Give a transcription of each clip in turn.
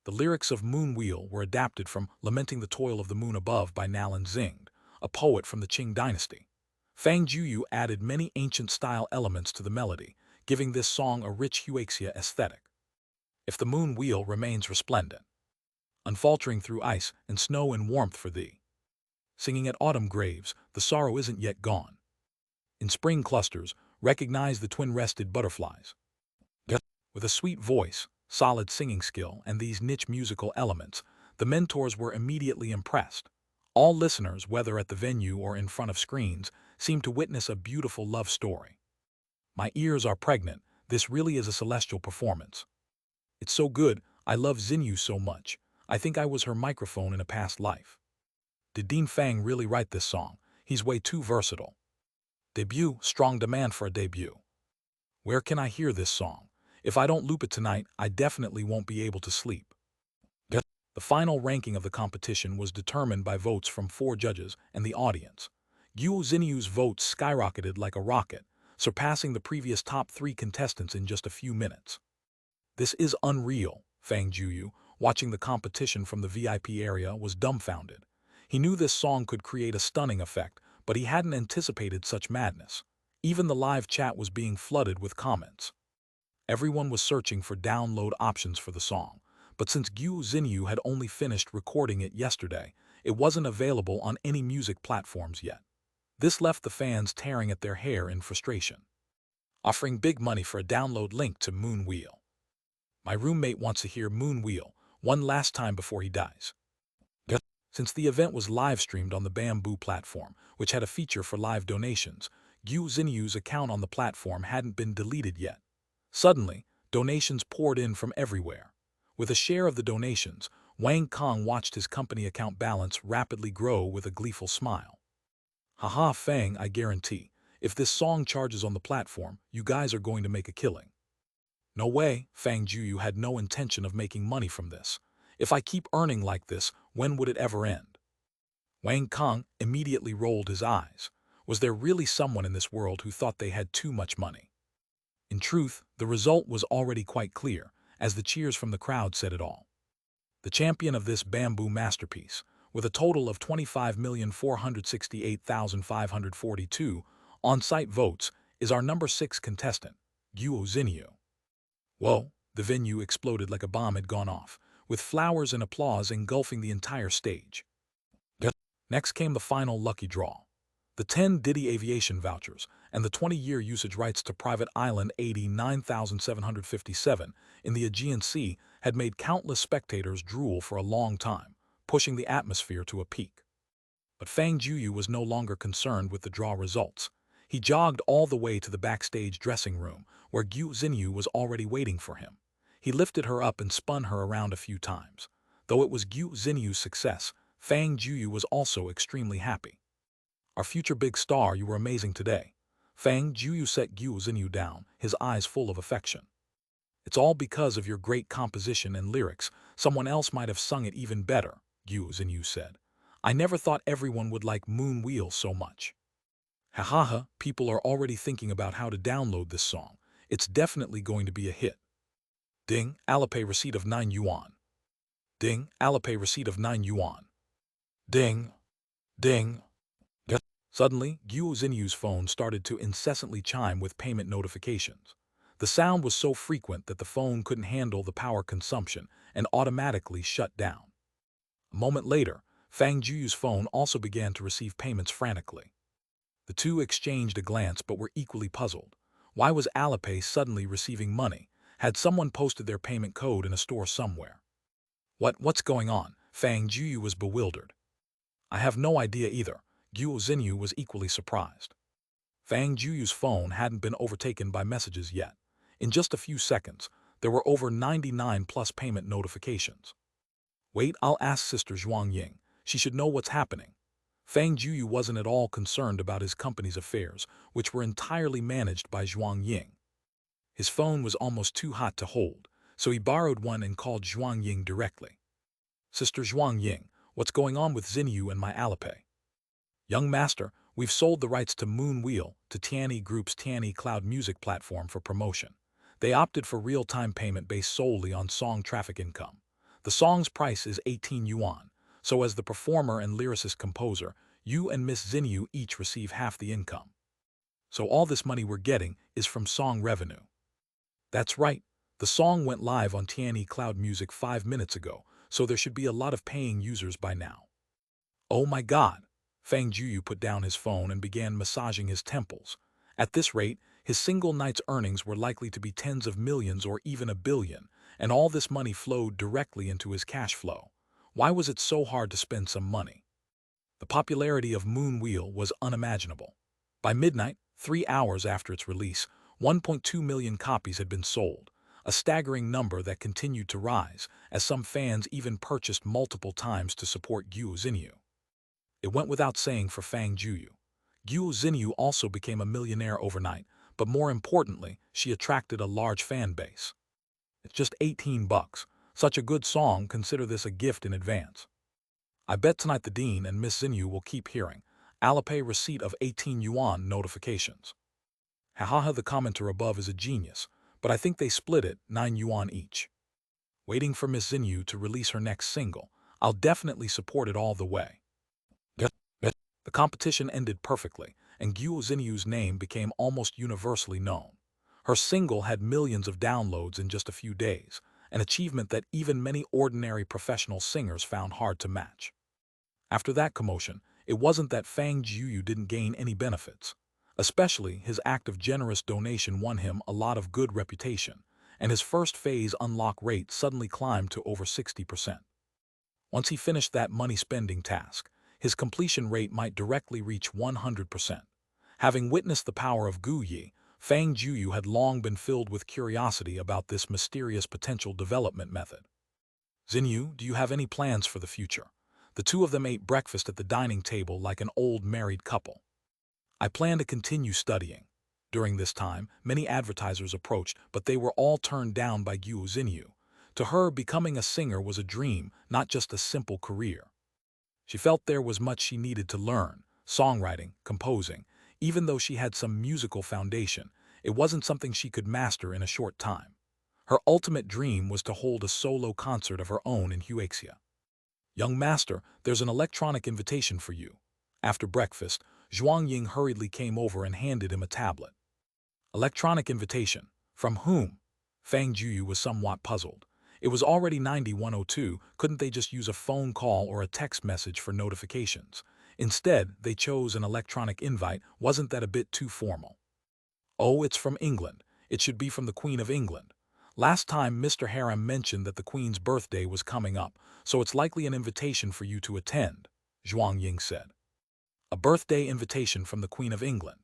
The lyrics of Moon Wheel were adapted from Lamenting the Toil of the Moon Above by Nalan Xingde, a poet from the Qing dynasty. Fang Jueyu added many ancient-style elements to the melody, giving this song a rich Huaxia aesthetic. If the moon wheel remains resplendent, unfaltering through ice and snow and warmth for thee. Singing at autumn graves, the sorrow isn't yet gone. In spring clusters, recognize the twin-rested butterflies. With a sweet voice, solid singing skill, and these niche musical elements, the mentors were immediately impressed. All listeners, whether at the venue or in front of screens, seemed to witness a beautiful love story. My ears are pregnant. This really is a celestial performance. It's so good. I love Xinyu so much. I think I was her microphone in a past life. Did Dean Fang really write this song? He's way too versatile. Debut, strong demand for a debut. Where can I hear this song? If I don't loop it tonight, I definitely won't be able to sleep. The final ranking of the competition was determined by votes from 4 judges and the audience. Guo Xinyu's votes skyrocketed like a rocket, surpassing the previous top 3 contestants in just a few minutes. This is unreal. Fang Jueyu, watching the competition from the VIP area, was dumbfounded. He knew this song could create a stunning effect, but he hadn't anticipated such madness. Even the live chat was being flooded with comments. Everyone was searching for download options for the song, but since Guo Xinyu had only finished recording it yesterday, it wasn't available on any music platforms yet. This left the fans tearing at their hair in frustration. Offering big money for a download link to Moon Wheel. My roommate wants to hear Moon Wheel one last time before he dies. Since the event was live-streamed on the Bamboo platform, which had a feature for live donations, Guo Xinyu's account on the platform hadn't been deleted yet. Suddenly, donations poured in from everywhere. With a share of the donations, Wang Kong watched his company account balance rapidly grow with a gleeful smile. Haha Fang, I guarantee, if this song charges on the platform, you guys are going to make a killing. No way, Fang Jueyu had no intention of making money from this. If I keep earning like this, when would it ever end? Wang Kong immediately rolled his eyes. Was there really someone in this world who thought they had too much money? In truth, the result was already quite clear, as the cheers from the crowd said it all. The champion of this bamboo masterpiece, with a total of 25,468,542 on-site votes, is our number 6 contestant, Guo Xinyu. Whoa, the venue exploded like a bomb had gone off, with flowers and applause engulfing the entire stage. Next came the final lucky draw. The 10 Diddy Aviation vouchers and the 20-year usage rights to private island 89,757 in the Aegean Sea had made countless spectators drool for a long time, pushing the atmosphere to a peak. But Fang Jueyu was no longer concerned with the draw results. He jogged all the way to the backstage dressing room, where Guo Xinyu was already waiting for him. He lifted her up and spun her around a few times. Though it was Guo Xinyu's success, Fang Jueyu was also extremely happy. Our future big star, you were amazing today. Fang Jueyu set Guo Xinyu down, his eyes full of affection. It's all because of your great composition and lyrics. Someone else might have sung it even better, Guo Xinyu said. I never thought everyone would like Moon Wheel so much. Hahaha, people are already thinking about how to download this song. It's definitely going to be a hit. Ding, Alipay receipt of 9 yuan. Ding, Alipay receipt of 9 yuan. Ding, ding. Suddenly, Guo Xinyu's phone started to incessantly chime with payment notifications. The sound was so frequent that the phone couldn't handle the power consumption and automatically shut down. A moment later, Fang Jueyu's phone also began to receive payments frantically. The two exchanged a glance but were equally puzzled. Why was Alipay suddenly receiving money? Had someone posted their payment code in a store somewhere? What's going on? Fang Jueyu was bewildered. I have no idea either. Guo Xinyu was equally surprised. Fang Jueyu's phone hadn't been overtaken by messages yet. In just a few seconds, there were over 99 plus payment notifications. Wait, I'll ask Sister Zhuang Ying. She should know what's happening. Fang Jueyu wasn't at all concerned about his company's affairs, which were entirely managed by Zhuang Ying. His phone was almost too hot to hold, so he borrowed one and called Zhuang Ying directly. Sister Zhuang Ying, what's going on with Xinyu and my Alipay? Young master, we've sold the rights to Moon Wheel to Tianyi Group's Tianyi Cloud music platform for promotion. They opted for real-time payment based solely on song traffic income. The song's price is 18 yuan, so as the performer and lyricist composer, you and Miss Xinyu each receive half the income. So all this money we're getting is from song revenue. That's right. The song went live on Tianyi Cloud Music 5 minutes ago, so there should be a lot of paying users by now. Oh my God! Fang Jueyu put down his phone and began massaging his temples. At this rate, his single night's earnings were likely to be tens of millions or even a billion, and all this money flowed directly into his cash flow. Why was it so hard to spend some money? The popularity of Moon Wheel was unimaginable. By midnight, 3 hours after its release, 1.2 million copies had been sold, a staggering number that continued to rise, as some fans even purchased multiple times to support Gogh Xinyu. It went without saying for Fang Jueyu. Gogh Xinyu also became a millionaire overnight, but more importantly, she attracted a large fan base. It's just 18 bucks. Such a good song, consider this a gift in advance. I bet tonight the Dean and Miss Xinyu will keep hearing Alipay receipt of 18 yuan notifications. Hahaha, the commenter above is a genius, but I think they split it 9 yuan each. Waiting for Miss Xinyu to release her next single, I'll definitely support it all the way. The competition ended perfectly, and Gogh Xinyu's name became almost universally known. Her single had millions of downloads in just a few days, an achievement that even many ordinary professional singers found hard to match. After that commotion, it wasn't that Fang Jueyu didn't gain any benefits. Especially, his act of generous donation won him a lot of good reputation, and his first phase unlock rate suddenly climbed to over 60%. Once he finished that money-spending task, his completion rate might directly reach 100%. Having witnessed the power of Gogh, Fang Jueyu had long been filled with curiosity about this mysterious potential development method. Xinyu, do you have any plans for the future? The two of them ate breakfast at the dining table like an old married couple. I plan to continue studying. During this time, many advertisers approached, but they were all turned down by Gogh Xinyu. To her, becoming a singer was a dream, not just a simple career. She felt there was much she needed to learn, songwriting, composing. Even though she had some musical foundation, it wasn't something she could master in a short time. Her ultimate dream was to hold a solo concert of her own in Huaxia. Young master, there's an electronic invitation for you. After breakfast, Zhuang Ying hurriedly came over and handed him a tablet. Electronic invitation? From whom? Fang Jueyu was somewhat puzzled. It was already 9102, couldn't they just use a phone call or a text message for notifications? Instead, they chose an electronic invite. Wasn't that a bit too formal? Oh, it's from England. It should be from the Queen of England. Last time Mr. Harem mentioned that the Queen's birthday was coming up, so it's likely an invitation for you to attend, Zhuang Ying said. A birthday invitation from the Queen of England?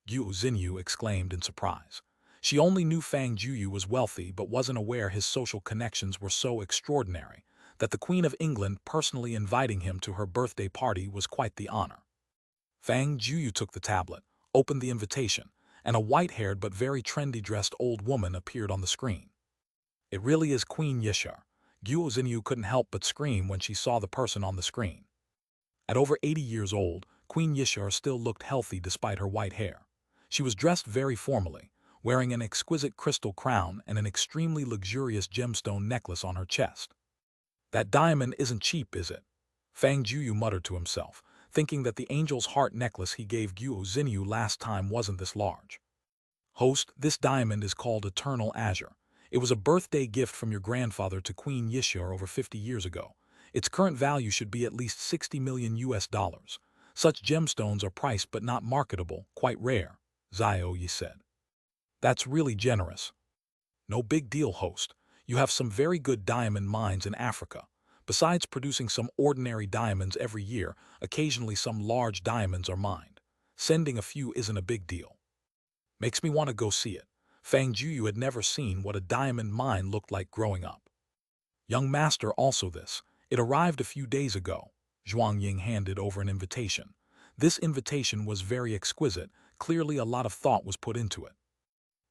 Gogh Xinyu exclaimed in surprise. She only knew Fang Jueyu was wealthy but wasn't aware his social connections were so extraordinary that the Queen of England personally inviting him to her birthday party was quite the honor. Fang Jueyu took the tablet, opened the invitation, and a white-haired but very trendy-dressed old woman appeared on the screen. It really is Queen Yishar. Gogh Xinyu couldn't help but scream when she saw the person on the screen. At over 80 years old, Queen Yishar still looked healthy despite her white hair. She was dressed very formally, wearing an exquisite crystal crown and an extremely luxurious gemstone necklace on her chest. That diamond isn't cheap, is it? Fang Jueyu muttered to himself, thinking that the angel's heart necklace he gave Gogh Xinyu last time wasn't this large. Host, this diamond is called Eternal Azure. It was a birthday gift from your grandfather to Queen Yishar over 50 years ago. Its current value should be at least 60 million US dollars. Such gemstones are priced but not marketable, quite rare, Zhao Yi said. That's really generous. No big deal, host. You have some very good diamond mines in Africa. Besides producing some ordinary diamonds every year, occasionally some large diamonds are mined. Sending a few isn't a big deal. Makes me want to go see it. Fang Jueyu had never seen what a diamond mine looked like growing up. Young master, also this. It arrived a few days ago. Zhuang Ying handed over an invitation. This invitation was very exquisite. Clearly a lot of thought was put into it.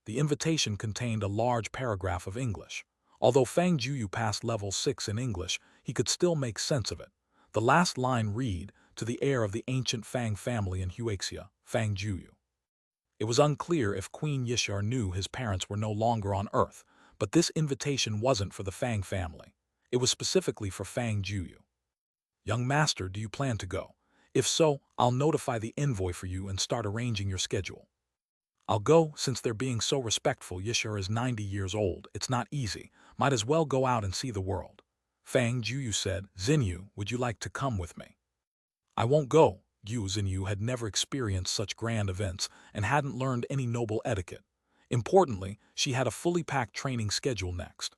The invitation contained a large paragraph of English. Although Fang Jueyu passed level 6 in English, he could still make sense of it. The last line read, to the heir of the ancient Fang family in Huaxia, Fang Jueyu. It was unclear if Queen Yishar knew his parents were no longer on Earth, but this invitation wasn't for the Fang family. It was specifically for Fang Jueyu. Young master, do you plan to go? If so, I'll notify the envoy for you and start arranging your schedule. I'll go, since they're being so respectful. Yishur is 90 years old. It's not easy. Might as well go out and see the world. Fang Jueyu said, Xinyu, would you like to come with me? I won't go. Xinyu had never experienced such grand events and hadn't learned any noble etiquette. Importantly, she had a fully packed training schedule next.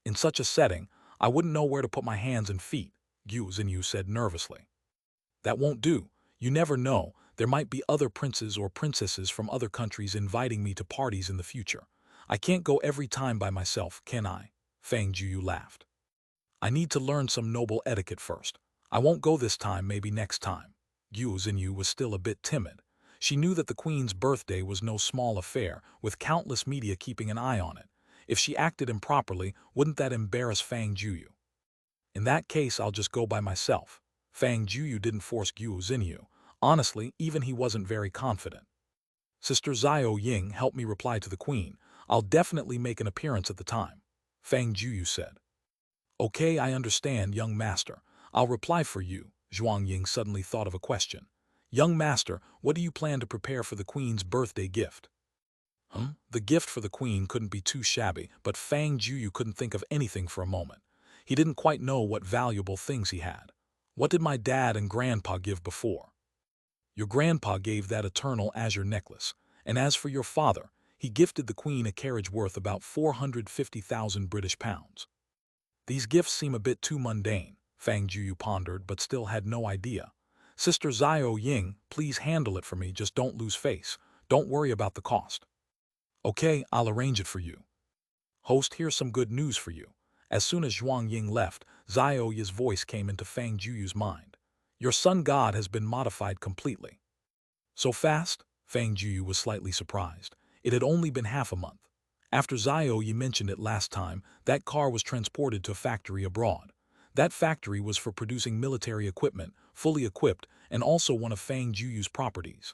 In such a setting, I wouldn't know where to put my hands and feet, Xinyu said nervously. That won't do. You never know. There might be other princes or princesses from other countries inviting me to parties in the future. I can't go every time by myself, can I? Fang Jueyu laughed. I need to learn some noble etiquette first. I won't go this time, maybe next time. Xinyu was still a bit timid. She knew that the queen's birthday was no small affair, with countless media keeping an eye on it. If she acted improperly, wouldn't that embarrass Fang Jueyu? In that case, I'll just go by myself. Fang Jueyu didn't force Xinyu. Honestly, even he wasn't very confident. Sister Xiao Ying helped me reply to the queen. I'll definitely make an appearance at the time. Fang Jueyu said. Okay, I understand, young master. I'll reply for you. Zhuang Ying suddenly thought of a question. Young master, what do you plan to prepare for the queen's birthday gift? The gift for the queen couldn't be too shabby, but Fang Jueyu couldn't think of anything for a moment. He didn't quite know what valuable things he had. What did my dad and grandpa give before? Your grandpa gave that eternal azure necklace, and as for your father, he gifted the queen a carriage worth about 450,000 British pounds. These gifts seem a bit too mundane, Fang Jueyu pondered, but still had no idea. Sister Xiao Ying, please handle it for me, just don't lose face. Don't worry about the cost. Okay, I'll arrange it for you. Host, here's some good news for you. As soon as Zhuang Ying left, Xiao Yi's voice came into Fang Jueyu's mind. Your sun god has been modified completely. So fast? Fang Jueyu was slightly surprised. It had only been half a month. After Xiao Yi mentioned it last time, that car was transported to a factory abroad. That factory was for producing military equipment, fully equipped, and also one of Fang Jueyu's properties.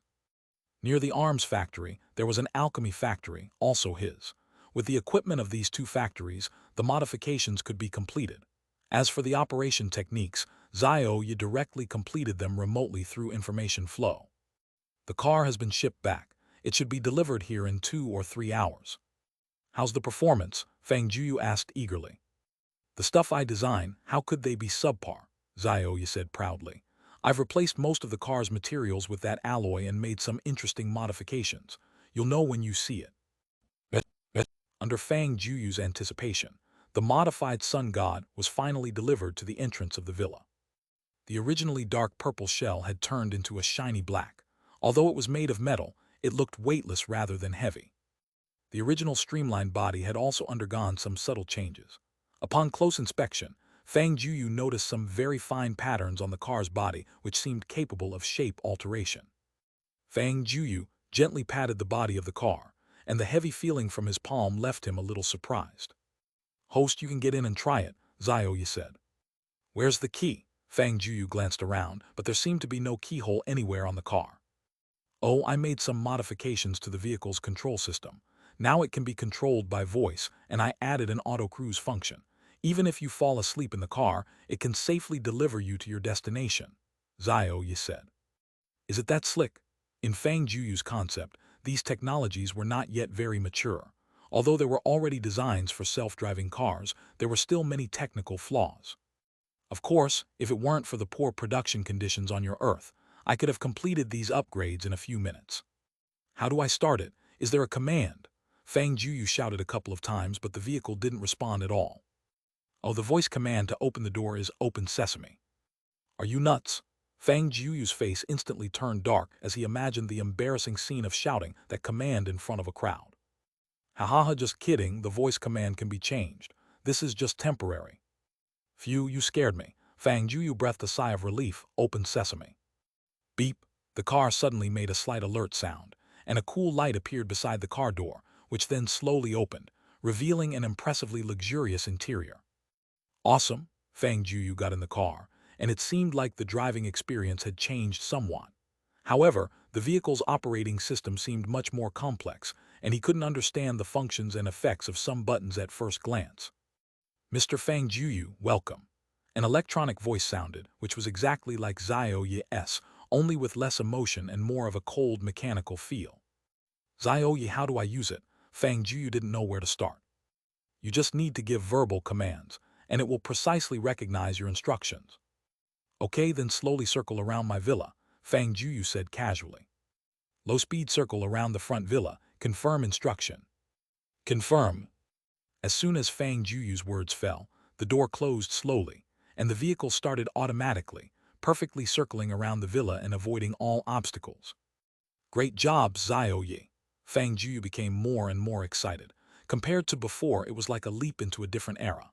Near the arms factory, there was an alchemy factory, also his. With the equipment of these two factories, the modifications could be completed. As for the operation techniques, Xiao Yi directly completed them remotely through information flow. The car has been shipped back. It should be delivered here in 2 or 3 hours. How's the performance? Fang Jueyu asked eagerly. The stuff I design, how could they be subpar? Xiao Yi said proudly. I've replaced most of the car's materials with that alloy and made some interesting modifications. You'll know when you see it. Under Fang Jueyu's anticipation, the modified sun god was finally delivered to the entrance of the villa. The originally dark purple shell had turned into a shiny black. Although it was made of metal, it looked weightless rather than heavy. The original streamlined body had also undergone some subtle changes. Upon close inspection, Fang Jueyu noticed some very fine patterns on the car's body which seemed capable of shape alteration. Fang Jueyu gently patted the body of the car, and the heavy feeling from his palm left him a little surprised. Host, you can get in and try it, Xiao Yi said. Where's the key? Fang Jueyu glanced around, but there seemed to be no keyhole anywhere on the car. Oh, I made some modifications to the vehicle's control system. Now it can be controlled by voice, and I added an auto-cruise function. Even if you fall asleep in the car, it can safely deliver you to your destination, Xiao Yi said. Is it that slick? In Fang Jueyu's concept, these technologies were not yet very mature. Although there were already designs for self-driving cars, there were still many technical flaws. Of course, if it weren't for the poor production conditions on your Earth, I could have completed these upgrades in a few minutes. How do I start it? Is there a command? Fang Jueyu shouted a couple of times, but the vehicle didn't respond at all. Oh, the voice command to open the door is Open Sesame. Are you nuts? Fang Jueyu's face instantly turned dark as he imagined the embarrassing scene of shouting that command in front of a crowd. Ha, just kidding, the voice command can be changed. This is just temporary. Phew, you scared me. Fang Jueyu breathed a sigh of relief. Open Sesame. Beep. The car suddenly made a slight alert sound, and a cool light appeared beside the car door, which then slowly opened, revealing an impressively luxurious interior. Awesome. Fang Jueyu got in the car, and it seemed like the driving experience had changed somewhat. However, the vehicle's operating system seemed much more complex, and he couldn't understand the functions and effects of some buttons at first glance. Mr. Fang Jueyu, welcome. An electronic voice sounded, which was exactly like Zhao only with less emotion and more of a cold mechanical feel. Zhao, how do I use it? Fang Jueyu didn't know where to start. You just need to give verbal commands, and it will precisely recognize your instructions. Okay, then slowly circle around my villa, Fang Jueyu said casually. Low-speed circle around the front villa, confirm instruction. Confirm. As soon as Fang Juyu's words fell, the door closed slowly, and the vehicle started automatically, perfectly circling around the villa and avoiding all obstacles. Great job, Zhao Yi. Fang Juyu became more and more excited. Compared to before, it was like a leap into a different era.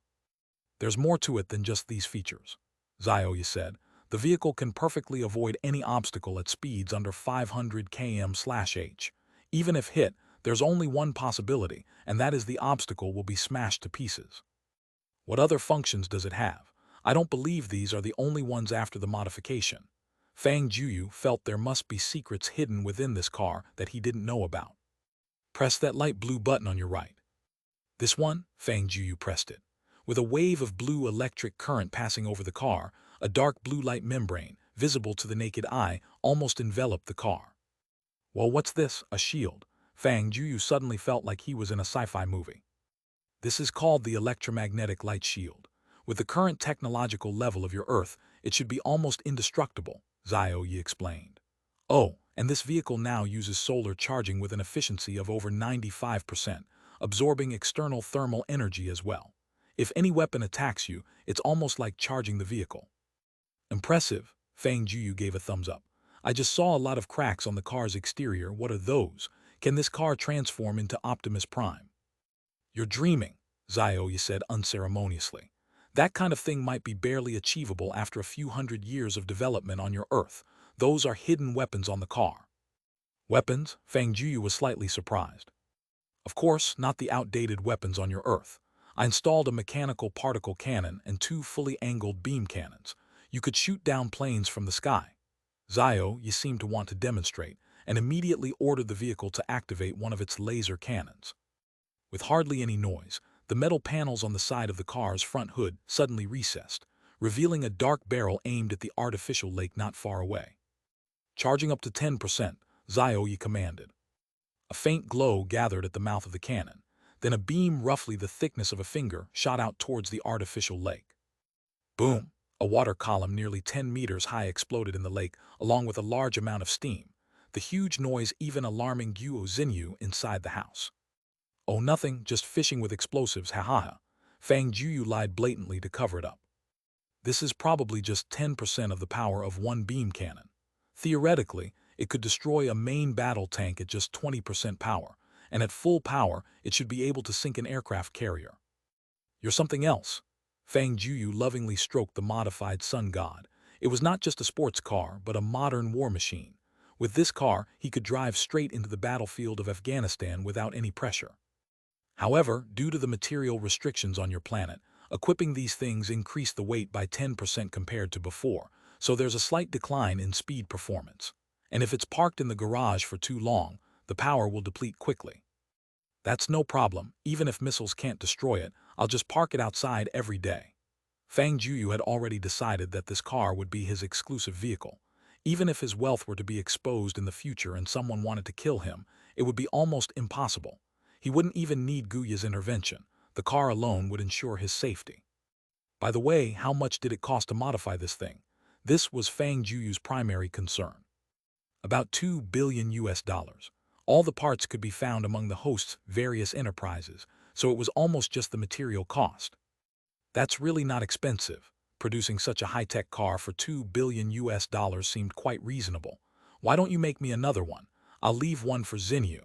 There's more to it than just these features. Zhao Yi said, the vehicle can perfectly avoid any obstacle at speeds under 500 km/h. Even if hit, there's only one possibility, and that is the obstacle will be smashed to pieces. What other functions does it have? I don't believe these are the only ones after the modification. Fang Juyu felt there must be secrets hidden within this car that he didn't know about. Press that light blue button on your right. This one? Fang Juyu pressed it. With a wave of blue electric current passing over the car, a dark blue light membrane, visible to the naked eye, almost enveloped the car. Well, what's this? A shield. Fang Juyu suddenly felt like he was in a sci-fi movie. This is called the electromagnetic light shield. With the current technological level of your Earth, it should be almost indestructible, Zhao Yi explained. Oh, and this vehicle now uses solar charging with an efficiency of over 95%, absorbing external thermal energy as well. If any weapon attacks you, it's almost like charging the vehicle. Impressive, Fang Juyu gave a thumbs up. I just saw a lot of cracks on the car's exterior. What are those? Can this car transform into Optimus Prime? You're dreaming, Zhao Yi said unceremoniously. That kind of thing might be barely achievable after a few hundred years of development on your Earth. Those are hidden weapons on the car. Weapons? Fang Juyu was slightly surprised. Of course, not the outdated weapons on your Earth. I installed a mechanical particle cannon and 2 fully angled beam cannons. You could shoot down planes from the sky. Zhao Yi seemed to want to demonstrate, and immediately ordered the vehicle to activate one of its laser cannons. With hardly any noise, the metal panels on the side of the car's front hood suddenly recessed, revealing a dark barrel aimed at the artificial lake not far away. Charging up to 10%, Zhao Yi commanded. A faint glow gathered at the mouth of the cannon. Then a beam roughly the thickness of a finger shot out towards the artificial lake. Boom! A water column nearly 10 meters high exploded in the lake, along with a large amount of steam. The huge noise even alarming Guo Xinyu inside the house. Oh, nothing, just fishing with explosives, ha. Fang Juyu lied blatantly to cover it up. This is probably just 10% of the power of one beam cannon. Theoretically, it could destroy a main battle tank at just 20% power, and at full power, it should be able to sink an aircraft carrier. You're something else. Fang Juyu lovingly stroked the modified sun god. It was not just a sports car, but a modern war machine. With this car, he could drive straight into the battlefield of Afghanistan without any pressure. However, due to the material restrictions on your planet, equipping these things increased the weight by 10% compared to before, so there's a slight decline in speed performance. And if it's parked in the garage for too long, the power will deplete quickly. That's no problem. Even if missiles can't destroy it, I'll just park it outside every day. Fang Juyu had already decided that this car would be his exclusive vehicle. Even if his wealth were to be exposed in the future and someone wanted to kill him, it would be almost impossible. He wouldn't even need Guya's intervention. The car alone would ensure his safety. By the way, how much did it cost to modify this thing? This was Fang Juyu's primary concern. About $2 billion. All the parts could be found among the host's various enterprises, so it was almost just the material cost. That's really not expensive. Producing such a high-tech car for $2 billion seemed quite reasonable. Why don't you make me another one? I'll leave one for Xinyu.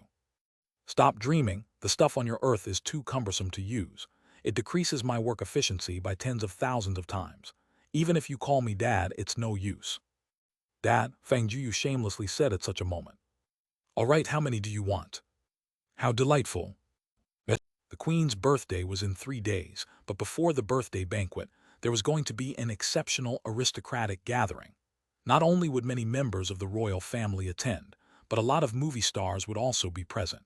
Stop dreaming. The stuff on your Earth is too cumbersome to use. It decreases my work efficiency by tens of thousands of times. Even if you call me Dad, it's no use. Dad, Fang Juyu shamelessly said at such a moment. All right, how many do you want? How delightful. The Queen's birthday was in 3 days, but before the birthday banquet, there was going to be an exceptional aristocratic gathering. Not only would many members of the royal family attend, but a lot of movie stars would also be present.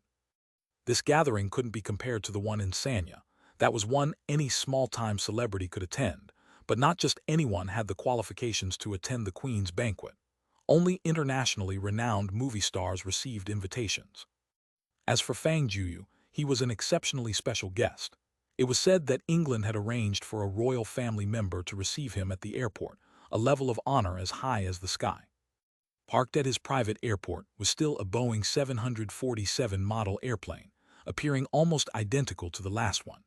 This gathering couldn't be compared to the one in Sanya. That was one any small-time celebrity could attend, but not just anyone had the qualifications to attend the Queen's banquet. Only internationally renowned movie stars received invitations. As for Fang Jueyu, he was an exceptionally special guest. It was said that England had arranged for a royal family member to receive him at the airport, a level of honor as high as the sky. Parked at his private airport was still a Boeing 747 model airplane, appearing almost identical to the last one.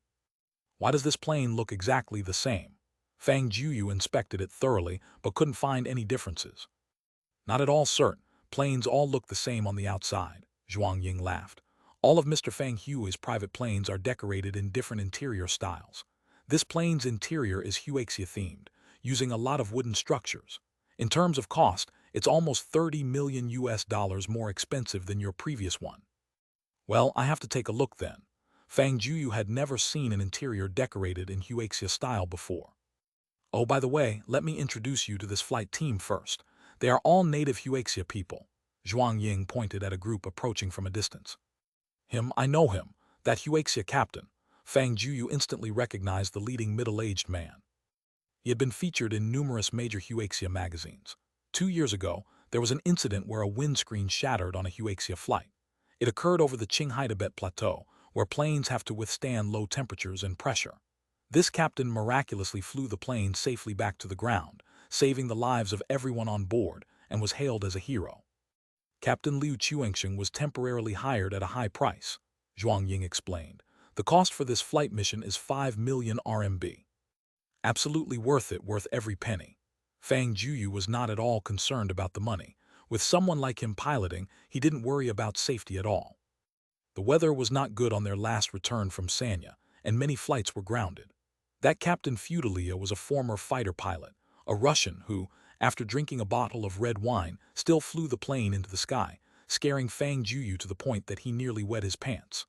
Why does this plane look exactly the same? Fang Jueyu inspected it thoroughly but couldn't find any differences. Not at all certain. Planes all look the same on the outside, Zhuang Ying laughed. All of Mr. Fang Jueyu's private planes are decorated in different interior styles. This plane's interior is Huaxia-themed, using a lot of wooden structures. In terms of cost, it's almost 30 million US dollars more expensive than your previous one. Well, I have to take a look then. Fang Jueyu had never seen an interior decorated in Huaxia style before. Oh, by the way, let me introduce you to this flight team first. They are all native Huaxia people. Zhuang Ying pointed at a group approaching from a distance. I know him, that Huaxia captain. Fang Jueyu instantly recognized the leading middle-aged man. He had been featured in numerous major Huaxia magazines. 2 years ago, there was an incident where a windscreen shattered on a Huaxia flight. It occurred over the Qinghai-Tibet Plateau, where planes have to withstand low temperatures and pressure. This captain miraculously flew the plane safely back to the ground, saving the lives of everyone on board, and was hailed as a hero. Captain Liu Chuangsheng was temporarily hired at a high price, Zhuang Ying explained. The cost for this flight mission is 5 million RMB. Absolutely worth it, worth every penny. Fang Jueyu was not at all concerned about the money. With someone like him piloting, he didn't worry about safety at all. The weather was not good on their last return from Sanya, and many flights were grounded. That Captain Fudalia was a former fighter pilot, a Russian who, after drinking a bottle of red wine, still flew the plane into the sky, scaring Fang Jueyu to the point that he nearly wet his pants.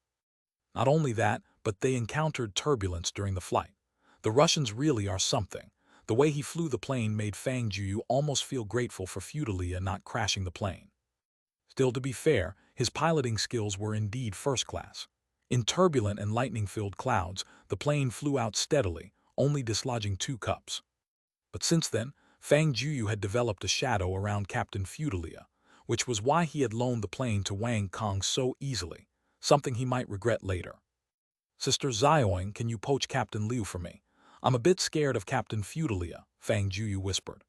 Not only that, but they encountered turbulence during the flight. The Russians really are something. The way he flew the plane made Fang Jueyu almost feel grateful for Fudalia not crashing the plane. Still, to be fair, his piloting skills were indeed first class. In turbulent and lightning-filled clouds, the plane flew out steadily, only dislodging 2 cups. But since then, Fang Jueyu had developed a shadow around Captain Fudalia, which was why he had loaned the plane to Wang Kong so easily, something he might regret later. Sister Zioing, can you poach Captain Liu for me? I'm a bit scared of Captain Fudalia, Fang Jueyu whispered.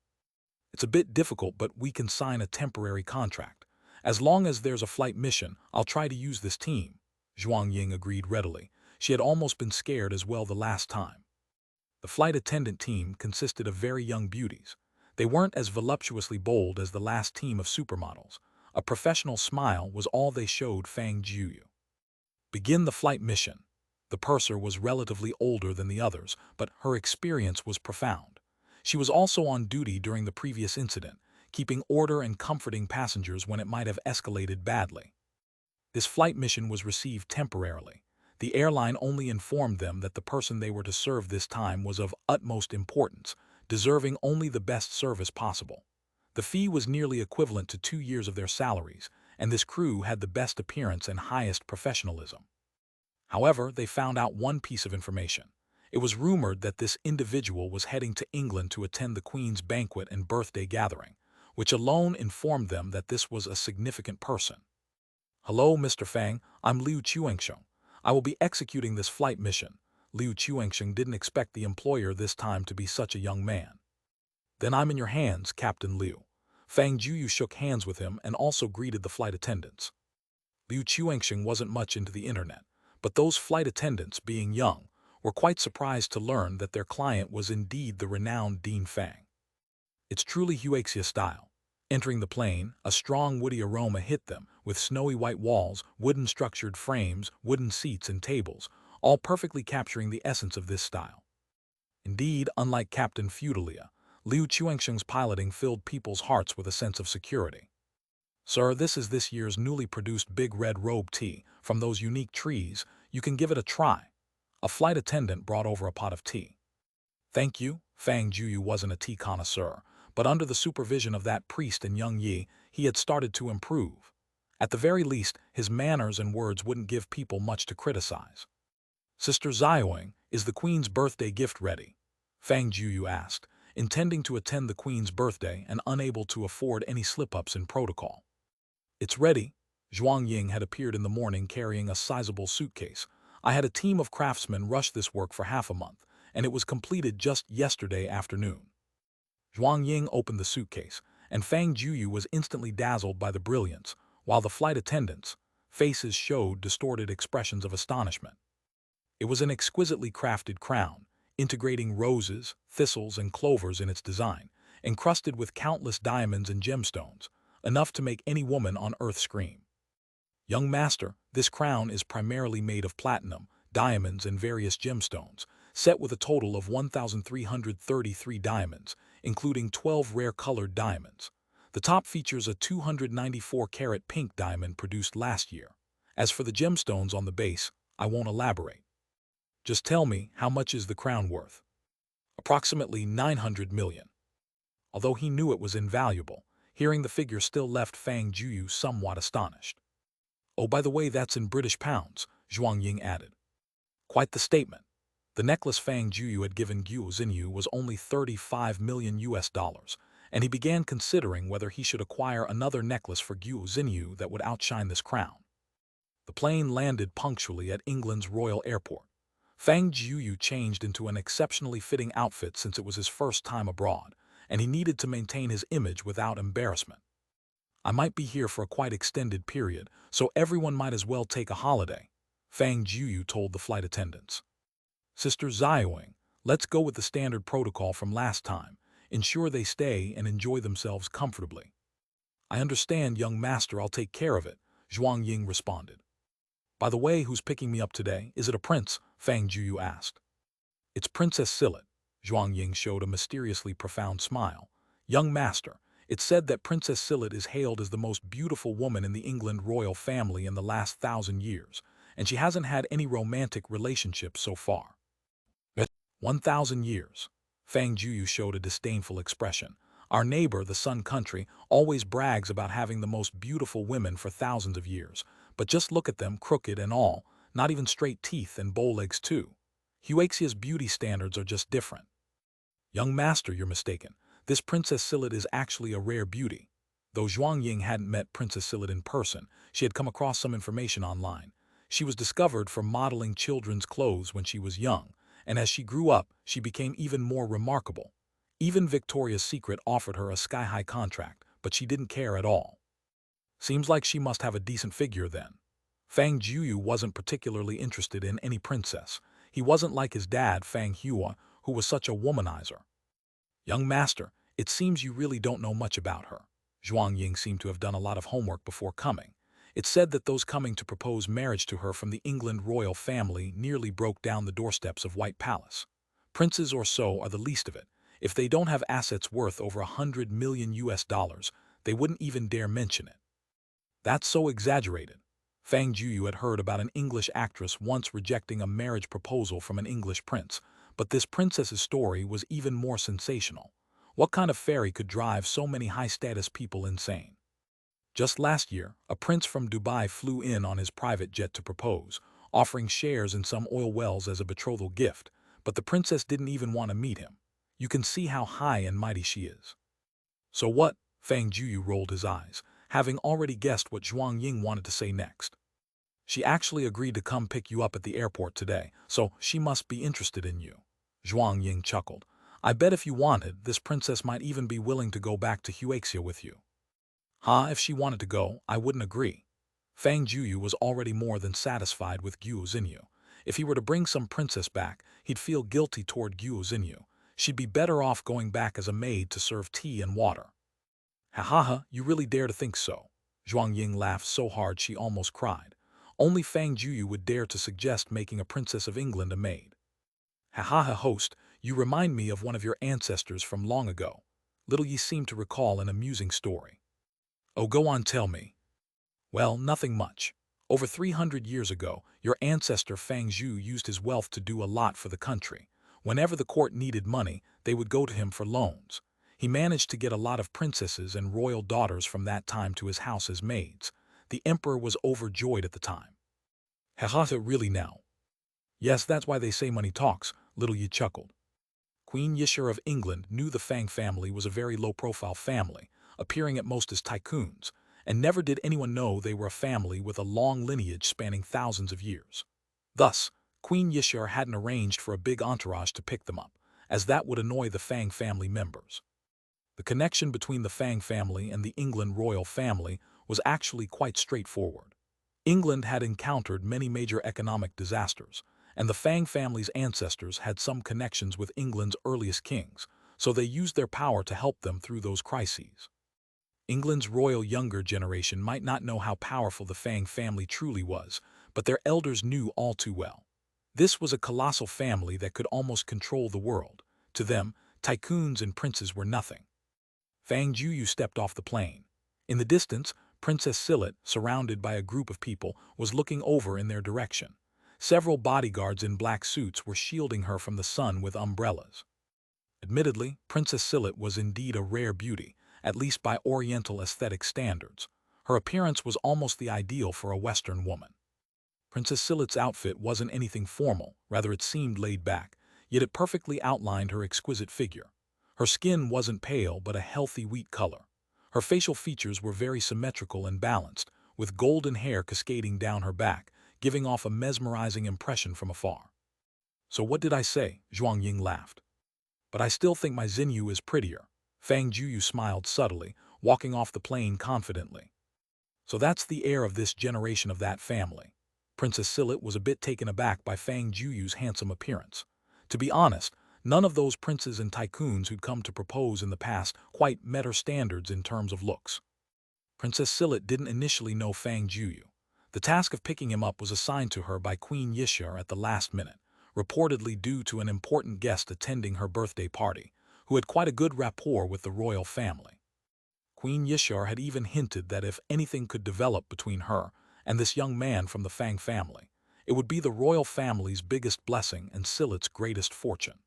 It's a bit difficult, but we can sign a temporary contract. As long as there's a flight mission, I'll try to use this team. Zhuang Ying agreed readily. She had almost been scared as well the last time. The flight attendant team consisted of very young beauties. They weren't as voluptuously bold as the last team of supermodels. A professional smile was all they showed Fang Jueyu. Begin the flight mission. The purser was relatively older than the others, but her experience was profound. She was also on duty during the previous incident, keeping order and comforting passengers when it might have escalated badly. This flight mission was received temporarily. The airline only informed them that the person they were to serve this time was of utmost importance, deserving only the best service possible. The fee was nearly equivalent to 2 years of their salaries, and this crew had the best appearance and highest professionalism. However, they found out one piece of information. It was rumored that this individual was heading to England to attend the Queen's banquet and birthday gathering, which alone informed them that this was a significant person. Hello, Mr. Fang, I'm Liu Chuangsheng. I will be executing this flight mission. Liu Chuangsheng didn't expect the employer this time to be such a young man. Then I'm in your hands, Captain Liu. Fang Jueyu shook hands with him and also greeted the flight attendants. Liu Chuangsheng wasn't much into the internet, but those flight attendants, being young, were quite surprised to learn that their client was indeed the renowned Dean Fang. It's truly Huaxia style. Entering the plane, a strong woody aroma hit them, with snowy white walls, wooden structured frames, wooden seats and tables, all perfectly capturing the essence of this style. Indeed, unlike Captain Fudalia, Liu Chuangsheng's piloting filled people's hearts with a sense of security. Sir, this is this year's newly produced Big Red Robe tea from those unique trees. You can give it a try. A flight attendant brought over a pot of tea. Thank you. Fang Jueyu wasn't a tea connoisseur, but under the supervision of that priest and young Yi, he had started to improve. At the very least, his manners and words wouldn't give people much to criticize. Sister Xiaoying, is the queen's birthday gift ready? Fang Jueyu asked, intending to attend the queen's birthday and unable to afford any slip-ups in protocol. It's ready. Zhuang Ying had appeared in the morning carrying a sizable suitcase. I had a team of craftsmen rush this work for half a month, and it was completed just yesterday afternoon. Zhuang Ying opened the suitcase, and Fang Jueyu was instantly dazzled by the brilliance, while the flight attendants' faces showed distorted expressions of astonishment. It was an exquisitely crafted crown, integrating roses, thistles, and clovers in its design, encrusted with countless diamonds and gemstones, enough to make any woman on earth scream. Young master, this crown is primarily made of platinum, diamonds, and various gemstones, set with a total of 1,333 diamonds, including 12 rare-colored diamonds. The top features a 294-carat pink diamond produced last year. As for the gemstones on the base, I won't elaborate. Just tell me, how much is the crown worth? Approximately 900 million. Although he knew it was invaluable, hearing the figure still left Fang Jueyu somewhat astonished. Oh, by the way, that's in British pounds, Zhuang Ying added. Quite the statement. The necklace Fang Jueyu had given Gogh was only 35 million US dollars, and he began considering whether he should acquire another necklace for Gogh that would outshine this crown. The plane landed punctually at England's Royal Airport. Fang Jueyu changed into an exceptionally fitting outfit since it was his first time abroad, and he needed to maintain his image without embarrassment. I might be here for a quite extended period, so everyone might as well take a holiday, Fang Jueyu told the flight attendants. Sister Xiaoying, let's go with the standard protocol from last time. Ensure they stay and enjoy themselves comfortably. I understand, young master, I'll take care of it, Zhuang Ying responded. By the way, who's picking me up today? Is it a prince? Fang Jueyu asked. It's Princess Silit. Zhuang Ying showed a mysteriously profound smile. Young master, it's said that Princess Silit is hailed as the most beautiful woman in the England royal family in the last 1,000 years, and she hasn't had any romantic relationships so far. 1,000 years. Fang Jueyu showed a disdainful expression. Our neighbor, the Sun Country, always brags about having the most beautiful women for thousands of years, but just look at them, crooked and all, not even straight teeth and bow legs too. Huaxia's beauty standards are just different. Young master, you're mistaken. This Princess Silit is actually a rare beauty. Though Zhuang Ying hadn't met Princess Silit in person, she had come across some information online. She was discovered for modeling children's clothes when she was young, and as she grew up, she became even more remarkable. Even Victoria's Secret offered her a sky-high contract, but she didn't care at all. Seems like she must have a decent figure then. Fang Jueyu wasn't particularly interested in any princess. He wasn't like his dad, Fang Hua, who was such a womanizer. Young master, it seems you really don't know much about her. Zhuang Ying seemed to have done a lot of homework before coming. It's said that those coming to propose marriage to her from the England royal family nearly broke down the doorsteps of White Palace. Princes or so are the least of it. If they don't have assets worth over 100 million US dollars, they wouldn't even dare mention it. That's so exaggerated. Fang Jueyu had heard about an English actress once rejecting a marriage proposal from an English prince, but this princess's story was even more sensational. What kind of fairy could drive so many high-status people insane? Just last year, a prince from Dubai flew in on his private jet to propose, offering shares in some oil wells as a betrothal gift, but the princess didn't even want to meet him. You can see how high and mighty she is. So what? Fang Jueyu rolled his eyes, having already guessed what Zhuang Ying wanted to say next. She actually agreed to come pick you up at the airport today, so she must be interested in you. Zhuang Ying chuckled. I bet if you wanted, this princess might even be willing to go back to Huaxia with you. If she wanted to go, I wouldn't agree. Fang Jueyu was already more than satisfied with Gogh. If he were to bring some princess back, he'd feel guilty toward Gogh. She'd be better off going back as a maid to serve tea and water. Ha, you really dare to think so? Zhuang Ying laughed so hard she almost cried. Only Fang Jueyu would dare to suggest making a princess of England a maid. Host, you remind me of one of your ancestors from long ago. Little ye seem to recall an amusing story. Oh, go on, tell me. Well, nothing much. Over 300 years ago, your ancestor Fang Jueyu used his wealth to do a lot for the country. Whenever the court needed money, they would go to him for loans. He managed to get a lot of princesses and royal daughters from that time to his house as maids. The emperor was overjoyed at the time. Really now? Yes, that's why they say money talks, little Yi chuckled. Queen Yishur of England knew the Fang family was a very low-profile family, appearing at most as tycoons, and never did anyone know they were a family with a long lineage spanning thousands of years. Thus, Queen Yishur hadn't arranged for a big entourage to pick them up, as that would annoy the Fang family members. The connection between the Fang family and the England royal family was actually quite straightforward. England had encountered many major economic disasters, and the Fang family's ancestors had some connections with England's earliest kings, so they used their power to help them through those crises. England's royal younger generation might not know how powerful the Fang family truly was, but their elders knew all too well. This was a colossal family that could almost control the world. To them, tycoons and princes were nothing. Fang Jueyu stepped off the plane. In the distance, Princess Silit, surrounded by a group of people, was looking over in their direction. Several bodyguards in black suits were shielding her from the sun with umbrellas. Admittedly, Princess Silit was indeed a rare beauty, at least by Oriental aesthetic standards. Her appearance was almost the ideal for a Western woman. Princess Silit's outfit wasn't anything formal, rather it seemed laid back, yet it perfectly outlined her exquisite figure. Her skin wasn't pale but a healthy wheat color. Her facial features were very symmetrical and balanced, with golden hair cascading down her back, giving off a mesmerizing impression from afar. So what did I say? Zhuang Ying laughed. But I still think my Xinyu is prettier. Fang Jueyu smiled subtly, walking off the plane confidently. So that's the heir of this generation of that family. Princess Silit was a bit taken aback by Fang Jueyu's handsome appearance. To be honest, none of those princes and tycoons who'd come to propose in the past quite met her standards in terms of looks. Princess Silit didn't initially know Fang Jueyu. The task of picking him up was assigned to her by Queen Yishur at the last minute, reportedly due to an important guest attending her birthday party, who had quite a good rapport with the royal family. Queen Yishur had even hinted that if anything could develop between her and this young man from the Fang family, it would be the royal family's biggest blessing and Silit's greatest fortune.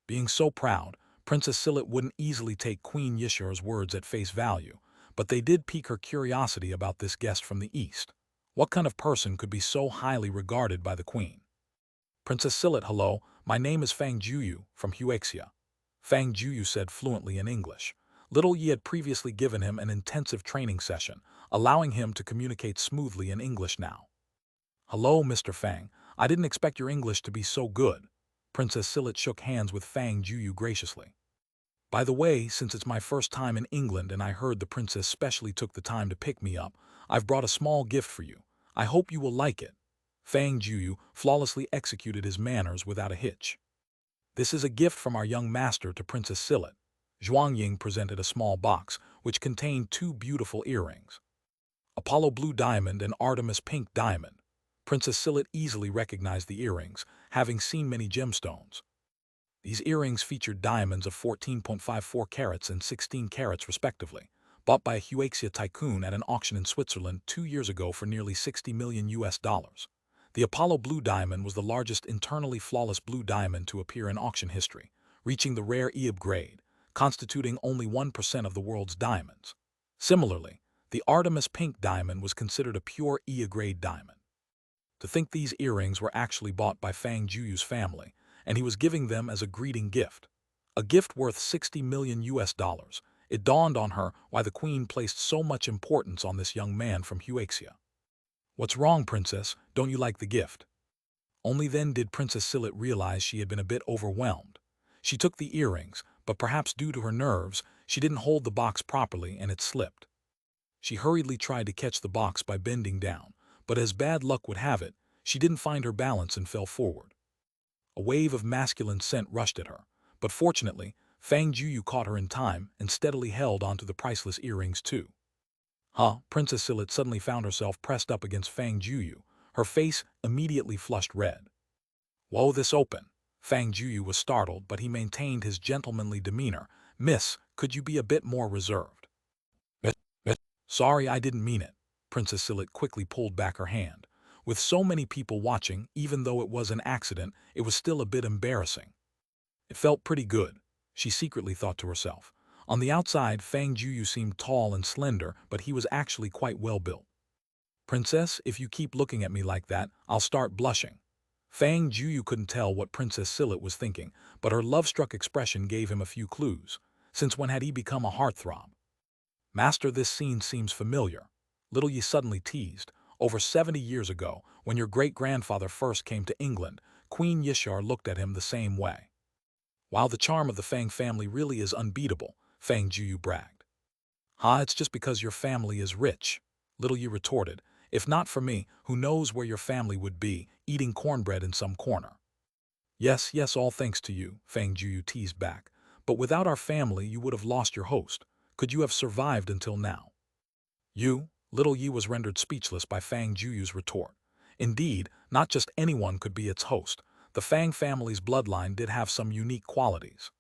Being so proud, Princess Silit wouldn't easily take Queen Yishur's words at face value, but they did pique her curiosity about this guest from the East. What kind of person could be so highly regarded by the Queen? Princess Silit, hello, my name is Fang Jueyu, from Huaxia. Fang Jueyu said fluently in English. Little Yi had previously given him an intensive training session, allowing him to communicate smoothly in English now. Hello, Mr. Fang. I didn't expect your English to be so good. Princess Silit shook hands with Fang Jueyu graciously. By the way, since it's my first time in England and I heard the princess specially took the time to pick me up, I've brought a small gift for you. I hope you will like it. Fang Jueyu flawlessly executed his manners without a hitch. This is a gift from our young master to Princess Silit. Zhuang Ying presented a small box, which contained two beautiful earrings. Apollo Blue Diamond and Artemis Pink Diamond. Princess Silit easily recognized the earrings, having seen many gemstones. These earrings featured diamonds of 14.54 carats and 16 carats respectively, bought by a Huaxia tycoon at an auction in Switzerland 2 years ago for nearly 60 million US dollars. The Apollo Blue Diamond was the largest internally flawless blue diamond to appear in auction history, reaching the rare EIB grade, constituting only 1% of the world's diamonds. Similarly, the Artemis Pink Diamond was considered a pure EIB grade diamond. To think these earrings were actually bought by Fang Jueyu's family, and he was giving them as a greeting gift. A gift worth 60 million US dollars. It dawned on her why the queen placed so much importance on this young man from Huaxia. What's wrong, princess? Don't you like the gift? Only then did Princess Silit realize she had been a bit overwhelmed. She took the earrings, but perhaps due to her nerves, she didn't hold the box properly and it slipped. She hurriedly tried to catch the box by bending down, but as bad luck would have it, she didn't find her balance and fell forward. A wave of masculine scent rushed at her, but fortunately, Fang Jueyu caught her in time and steadily held onto the priceless earrings too. Princess Silit suddenly found herself pressed up against Fang Jueyu, her face immediately flushed red. Whoa, this open. Fang Jueyu was startled, but he maintained his gentlemanly demeanor. Miss, could you be a bit more reserved? Sorry, I didn't mean it. Princess Silit quickly pulled back her hand. With so many people watching, even though it was an accident, it was still a bit embarrassing. It felt pretty good, she secretly thought to herself. On the outside, Fang Jueyu seemed tall and slender, but he was actually quite well built. Princess, if you keep looking at me like that, I'll start blushing. Fang Jueyu couldn't tell what Princess Silit was thinking, but her love-struck expression gave him a few clues. Since when had he become a heartthrob? Master, this scene seems familiar. Little Yi suddenly teased. Over 70 years ago, when your great-grandfather first came to England, Queen Yishar looked at him the same way. While the charm of the Fang family really is unbeatable, Fang Jueyu bragged. It's just because your family is rich, Little Yi retorted. If not for me, who knows where your family would be, eating cornbread in some corner. Yes, yes, all thanks to you, Fang Jueyu teased back. But without our family, you would have lost your host. Could you have survived until now? Little Yi was rendered speechless by Fang Jueyu's retort. Indeed, not just anyone could be its host. The Fang family's bloodline did have some unique qualities.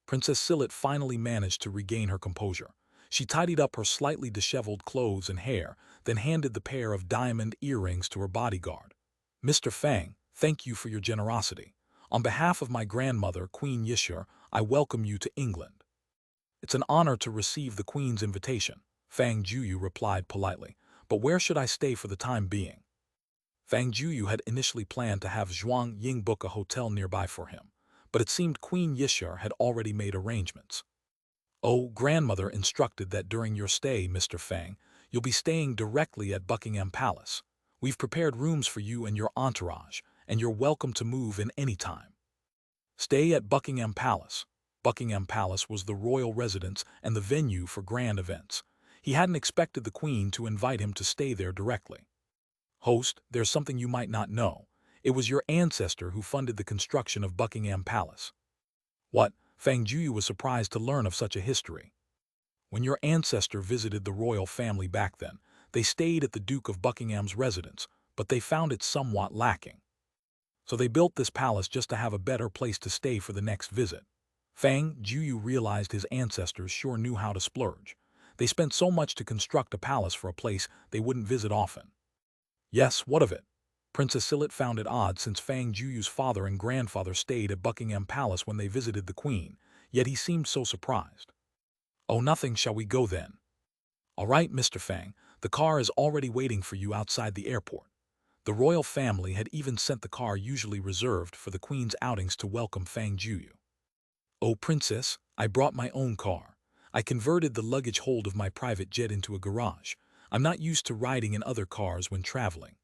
Princess Silit finally managed to regain her composure. She tidied up her slightly disheveled clothes and hair, then handed the pair of diamond earrings to her bodyguard. Mr. Fang, thank you for your generosity. On behalf of my grandmother, Queen Yishar, I welcome you to England. It's an honor to receive the Queen's invitation, Fang Jueyu replied politely. But where should I stay for the time being? Fang Jueyu had initially planned to have Zhuang Ying book a hotel nearby for him, but it seemed Queen Yishar had already made arrangements. Oh, grandmother instructed that during your stay, Mr. Fang, you'll be staying directly at Buckingham Palace. We've prepared rooms for you and your entourage, and you're welcome to move in any time. Stay at Buckingham Palace. Buckingham Palace was the royal residence and the venue for grand events. He hadn't expected the Queen to invite him to stay there directly. Host, there's something you might not know. It was your ancestor who funded the construction of Buckingham Palace. What? Fang Jueyu was surprised to learn of such a history. When your ancestor visited the royal family back then, they stayed at the Duke of Buckingham's residence, but they found it somewhat lacking. So they built this palace just to have a better place to stay for the next visit. Fang Jueyu realized his ancestors sure knew how to splurge. They spent so much to construct a palace for a place they wouldn't visit often. Yes, what of it? Princess Silit found it odd since Fang Jueyu's father and grandfather stayed at Buckingham Palace when they visited the Queen, yet he seemed so surprised. Oh, nothing, shall we go then? All right, Mr. Fang, the car is already waiting for you outside the airport. The royal family had even sent the car usually reserved for the Queen's outings to welcome Fang Jueyu. Oh, Princess, I brought my own car. I converted the luggage hold of my private jet into a garage. I'm not used to riding in other cars when traveling.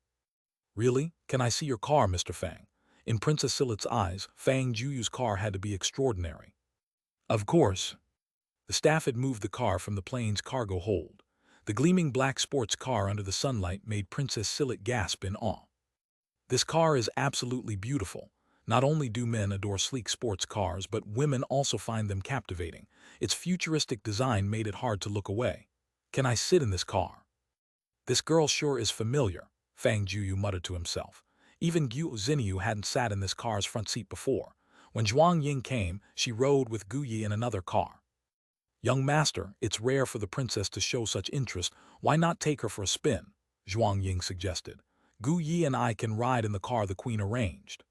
Really? Can I see your car, Mr. Fang? In Princess Silit's eyes, Fang Jueyu's car had to be extraordinary. Of course. The staff had moved the car from the plane's cargo hold. The gleaming black sports car under the sunlight made Princess Silit gasp in awe. This car is absolutely beautiful. Not only do men adore sleek sports cars, but women also find them captivating. Its futuristic design made it hard to look away. Can I sit in this car? This girl sure is familiar, Fang Jueyu muttered to himself. Even Gogh Xinyu hadn't sat in this car's front seat before. When Zhuang Ying came, she rode with Gu Yi in another car. Young master, it's rare for the princess to show such interest. Why not take her for a spin? Zhuang Ying suggested. Gu Yi and I can ride in the car the Queen arranged.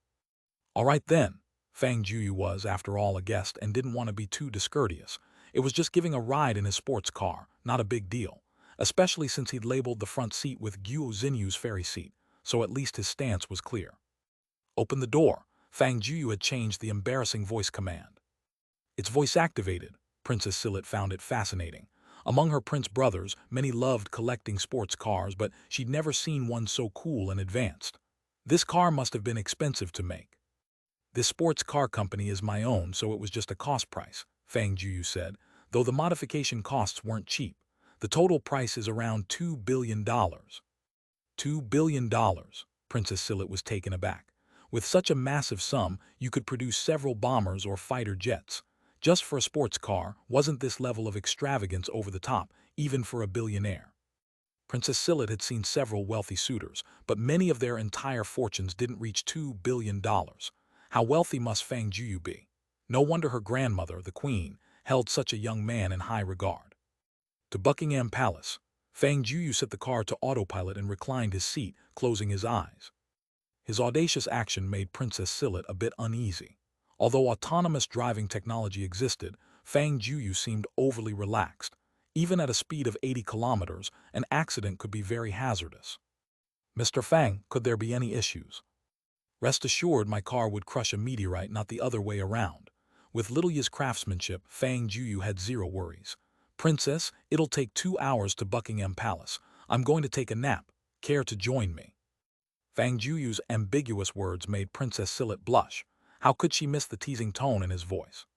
All right then. Fang Jueyu was, after all, a guest and didn't want to be too discourteous. It was just giving a ride in his sports car, not a big deal, especially since he'd labeled the front seat with Gogh Xinyu's ferry seat, so at least his stance was clear. Open the door. Fang Jueyu had changed the embarrassing voice command. It's voice-activated. Princess Silit found it fascinating. Among her prince brothers, many loved collecting sports cars, but she'd never seen one so cool and advanced. This car must have been expensive to make. This sports car company is my own, so it was just a cost price, Fang Jueyu said, though the modification costs weren't cheap. The total price is around $2 billion. $2 billion, Princess Silit was taken aback. With such a massive sum, you could produce several bombers or fighter jets. Just for a sports car, wasn't this level of extravagance over the top, even for a billionaire? Princess Silit had seen several wealthy suitors, but many of their entire fortunes didn't reach $2 billion. How wealthy must Fang Jueyu be? No wonder her grandmother, the Queen, held such a young man in high regard. To Buckingham Palace, Fang Jueyu set the car to autopilot and reclined his seat, closing his eyes. His audacious action made Princess Silit a bit uneasy. Although autonomous driving technology existed, Fang Jueyu seemed overly relaxed. Even at a speed of 80 kilometers, an accident could be very hazardous. Mr. Fang, could there be any issues? Rest assured my car would crush a meteorite, not the other way around. With little Yi's craftsmanship, Fang Jueyu had zero worries. Princess, it'll take 2 hours to Buckingham Palace. I'm going to take a nap. Care to join me? Fang Juyu's ambiguous words made Princess Sillet blush. How could she miss the teasing tone in his voice?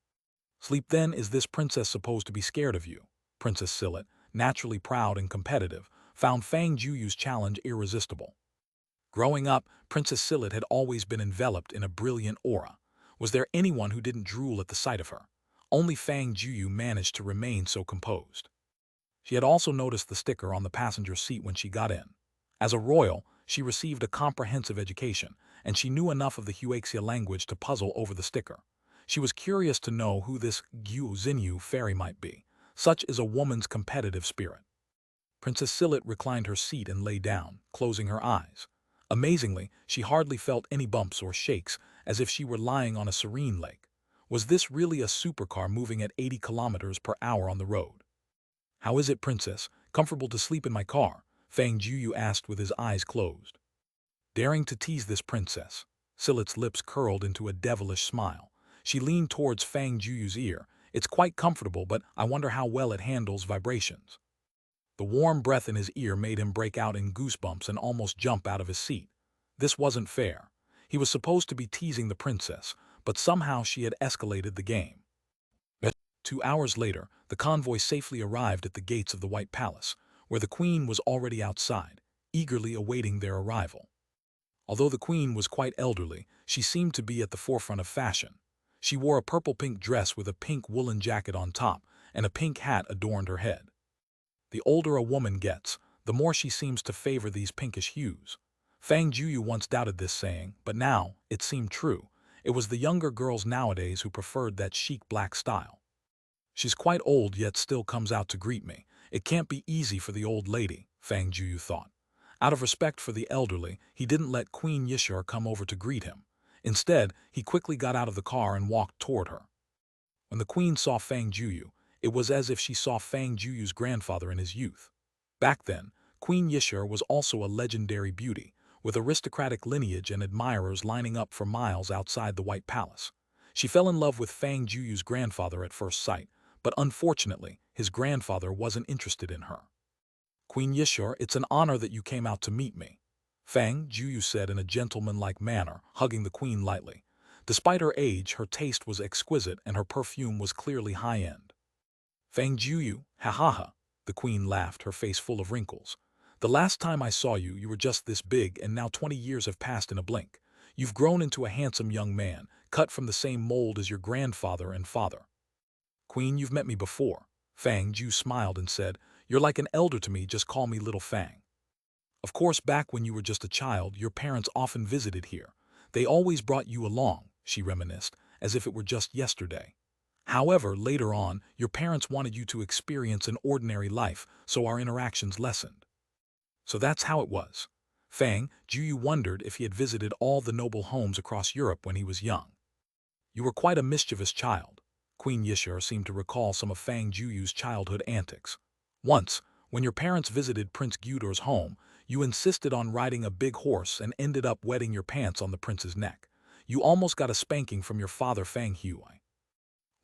Sleep then, is this princess supposed to be scared of you? Princess Sillet, naturally proud and competitive, found Fang Juyu's challenge irresistible. Growing up, Princess Sillet had always been enveloped in a brilliant aura. Was there anyone who didn't drool at the sight of her? Only Fang Jueyu managed to remain so composed. She had also noticed the sticker on the passenger seat when she got in. As a royal, she received a comprehensive education, and she knew enough of the Huaxia language to puzzle over the sticker. She was curious to know who this Gyu Xinyu fairy might be. Such is a woman's competitive spirit. Princess Sillet reclined her seat and lay down, closing her eyes. Amazingly, she hardly felt any bumps or shakes, as if she were lying on a serene lake. Was this really a supercar moving at 80 kilometers per hour on the road? How is it, princess? Comfortable to sleep in my car? Fang Jueyu asked with his eyes closed. Daring to tease this princess, Sillet's lips curled into a devilish smile. She leaned towards Fang Juyu's ear. It's quite comfortable, but I wonder how well it handles vibrations. The warm breath in his ear made him break out in goosebumps and almost jump out of his seat. This wasn't fair. He was supposed to be teasing the princess, but somehow she had escalated the game. 2 hours later, the convoy safely arrived at the gates of the White Palace, where the queen was already outside, eagerly awaiting their arrival. Although the queen was quite elderly, she seemed to be at the forefront of fashion. She wore a purple-pink dress with a pink woolen jacket on top, and a pink hat adorned her head. The older a woman gets, the more she seems to favor these pinkish hues. Fang Jueyu once doubted this saying, but now, it seemed true. It was the younger girls nowadays who preferred that chic black style. She's quite old yet still comes out to greet me. It can't be easy for the old lady, Fang Jueyu thought. Out of respect for the elderly, he didn't let Queen Yishur come over to greet him. Instead, he quickly got out of the car and walked toward her. When the queen saw Fang Jueyu, it was as if she saw Fang Juyu's grandfather in his youth. Back then, Queen Yishur was also a legendary beauty, with aristocratic lineage and admirers lining up for miles outside the White Palace. She fell in love with Fang Juyu's grandfather at first sight, but unfortunately, his grandfather wasn't interested in her. Queen Yishur, it's an honor that you came out to meet me, Fang Jueyu said in a gentlemanlike manner, hugging the queen lightly. Despite her age, her taste was exquisite and her perfume was clearly high-end. Fang Jueyu, ha ha ha, the queen laughed, her face full of wrinkles. The last time I saw you, you were just this big, and now 20 years have passed in a blink. You've grown into a handsome young man, cut from the same mold as your grandfather and father. Queen, you've met me before. Fang Jueyu smiled and said, you're like an elder to me, just call me Little Fang. Of course, back when you were just a child, your parents often visited here. They always brought you along, she reminisced, as if it were just yesterday. However, later on, your parents wanted you to experience an ordinary life, so our interactions lessened. So that's how it was. Fang Jueyu wondered if he had visited all the noble homes across Europe when he was young. You were quite a mischievous child. Queen Yishur seemed to recall some of Fang Juyu's childhood antics. Once, when your parents visited Prince Gyudor's home, you insisted on riding a big horse and ended up wetting your pants on the prince's neck. You almost got a spanking from your father Fang Jueyu.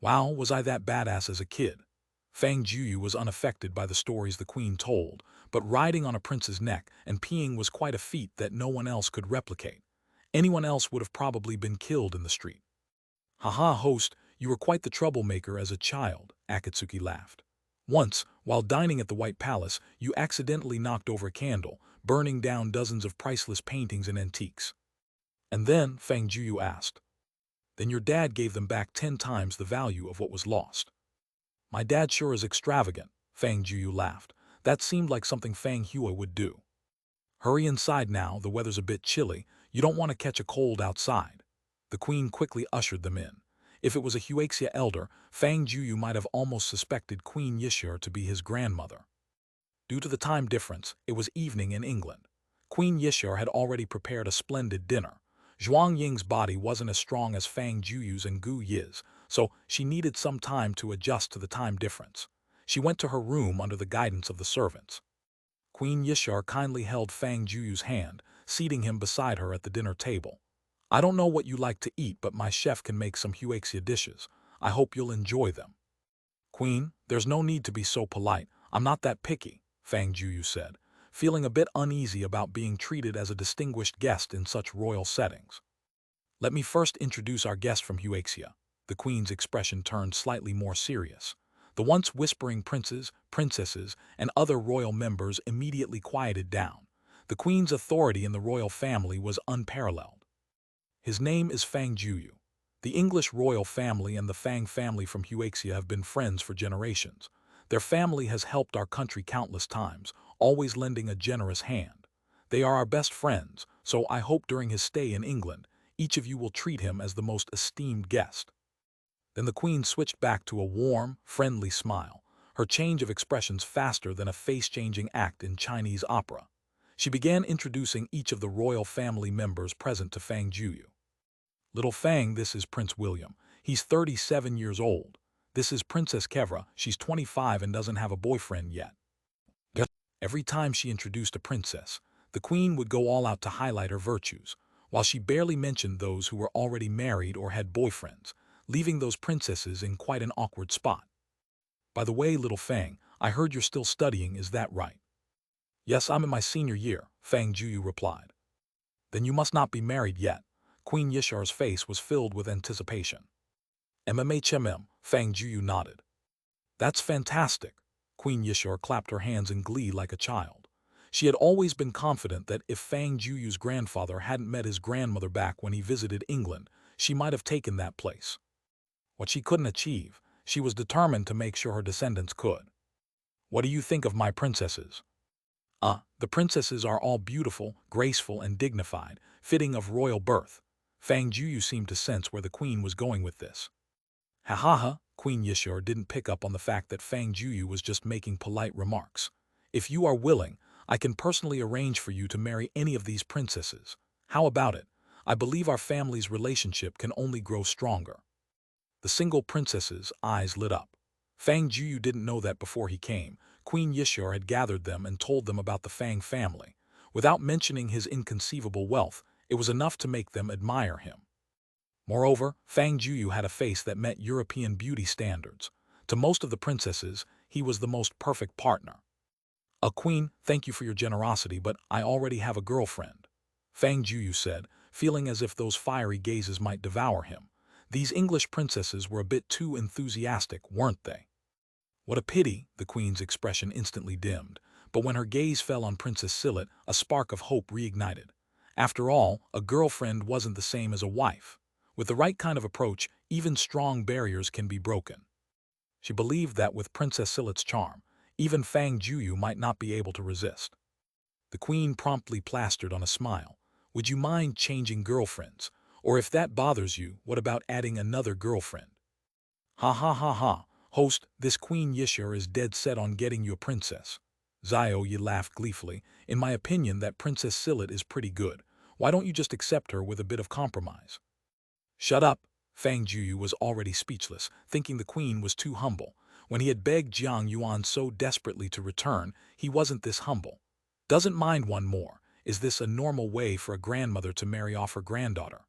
Wow, was I that badass as a kid? Fang Jueyu was unaffected by the stories the queen told, but riding on a prince's neck and peeing was quite a feat that no one else could replicate. Anyone else would have probably been killed in the street. Haha, host, you were quite the troublemaker as a child, Akatsuki laughed. Once, while dining at the White Palace, you accidentally knocked over a candle, burning down dozens of priceless paintings and antiques. And then, Fang Jueyu asked, then your dad gave them back 10 times the value of what was lost. My dad sure is extravagant, Fang Jueyu laughed. That seemed like something Fang Jueyu would do. Hurry inside now, the weather's a bit chilly, you don't want to catch a cold outside. The queen quickly ushered them in. If it was a Huaxia elder, Fang Jueyu might have almost suspected Queen Yishur to be his grandmother. Due to the time difference, it was evening in England. Queen Yishur had already prepared a splendid dinner. Zhuang Ying's body wasn't as strong as Fang Jueyu's and Gogh Yi's, so she needed some time to adjust to the time difference. She went to her room under the guidance of the servants. Queen Yishur kindly held Fang Jueyu's hand, seating him beside her at the dinner table. I don't know what you like to eat, but my chef can make some Huaxia dishes. I hope you'll enjoy them. Queen, there's no need to be so polite. I'm not that picky, Fang Jueyu said, feeling a bit uneasy about being treated as a distinguished guest in such royal settings. Let me first introduce our guest from Huaxia. The queen's expression turned slightly more serious. The once whispering princes, princesses, and other royal members immediately quieted down. The queen's authority in the royal family was unparalleled. His name is Fang Jueyu. The English royal family and the Fang family from Huaxia have been friends for generations. Their family has helped our country countless times, always lending a generous hand. They are our best friends, so I hope during his stay in England, each of you will treat him as the most esteemed guest. Then the queen switched back to a warm, friendly smile, her change of expressions faster than a face-changing act in Chinese opera. She began introducing each of the royal family members present to Fang Jueyu. Little Fang, this is Prince William. He's 37 years old. This is Princess Kevra. She's 25 and doesn't have a boyfriend yet. Every time she introduced a princess, the queen would go all out to highlight her virtues, while she barely mentioned those who were already married or had boyfriends, leaving those princesses in quite an awkward spot. By the way, little Fang, I heard you're still studying, is that right? Yes, I'm in my senior year, Fang Jueyu replied. Then you must not be married yet. Queen Yishar's face was filled with anticipation. MMHMM, Fang Jueyu nodded. That's fantastic. Queen Yishar clapped her hands in glee like a child. She had always been confident that if Fang Jueyu's grandfather hadn't met his grandmother back when he visited England, she might have taken that place. What she couldn't achieve, she was determined to make sure her descendants could. What do you think of my princesses? The princesses are all beautiful, graceful, and dignified, fitting of royal birth. Fang Jueyu seemed to sense where the queen was going with this. Ha ha ha, Queen Yishar didn't pick up on the fact that Fang Jueyu was just making polite remarks. If you are willing, I can personally arrange for you to marry any of these princesses. How about it? I believe our family's relationship can only grow stronger. The single princess's eyes lit up. Fang Jueyu didn't know that before he came, Queen Yishar had gathered them and told them about the Fang family. Without mentioning his inconceivable wealth, it was enough to make them admire him. Moreover, Fang Jueyu had a face that met European beauty standards. To most of the princesses, he was the most perfect partner. A queen, thank you for your generosity, but I already have a girlfriend, Fang Jueyu said, feeling as if those fiery gazes might devour him. These English princesses were a bit too enthusiastic, weren't they? What a pity, the queen's expression instantly dimmed, but when her gaze fell on Princess Silit, a spark of hope reignited. After all, a girlfriend wasn't the same as a wife. With the right kind of approach, even strong barriers can be broken. She believed that with Princess Silit's charm, even Fang Jueyu might not be able to resist. The queen promptly plastered on a smile. Would you mind changing girlfriends? Or if that bothers you, what about adding another girlfriend? Ha ha ha ha, host, this Queen Yishar is dead set on getting you a princess. Zio laughed gleefully. In my opinion, that Princess Silit is pretty good. Why don't you just accept her with a bit of compromise? Shut up. Fang Jueyu was already speechless, thinking the queen was too humble. When he had begged Jiang Yuan so desperately to return, he wasn't this humble. Doesn't mind one more. Is this a normal way for a grandmother to marry off her granddaughter?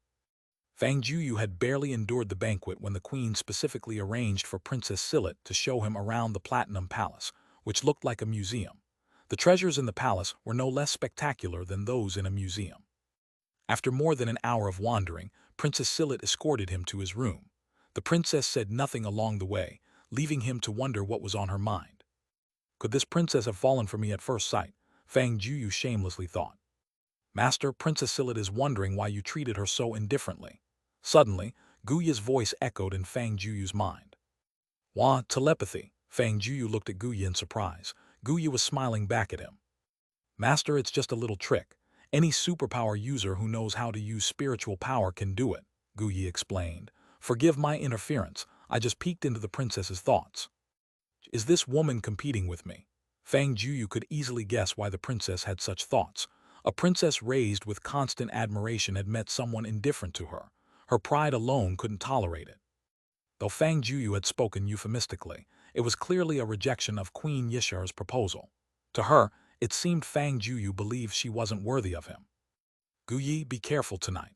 Fang Jueyu had barely endured the banquet when the queen specifically arranged for Princess Silit to show him around the Platinum Palace, which looked like a museum. The treasures in the palace were no less spectacular than those in a museum. After more than an hour of wandering, Princess Silit escorted him to his room. The princess said nothing along the way, leaving him to wonder what was on her mind. Could this princess have fallen for me at first sight? Fang Jueyu shamelessly thought. Master, Princess Silit is wondering why you treated her so indifferently. Suddenly, Guya's voice echoed in Fang Juyu's mind. Wah, telepathy. Fang Jueyu looked at Guya in surprise. Guya was smiling back at him. Master, it's just a little trick. Any superpower user who knows how to use spiritual power can do it, Guya explained. Forgive my interference, I just peeked into the princess's thoughts. Is this woman competing with me? Fang Jueyu could easily guess why the princess had such thoughts. A princess raised with constant admiration had met someone indifferent to her. Her pride alone couldn't tolerate it. Though Fang Jueyu had spoken euphemistically, it was clearly a rejection of Queen Yishar's proposal. To her, it seemed Fang Jueyu believed she wasn't worthy of him. Guyi, be careful tonight.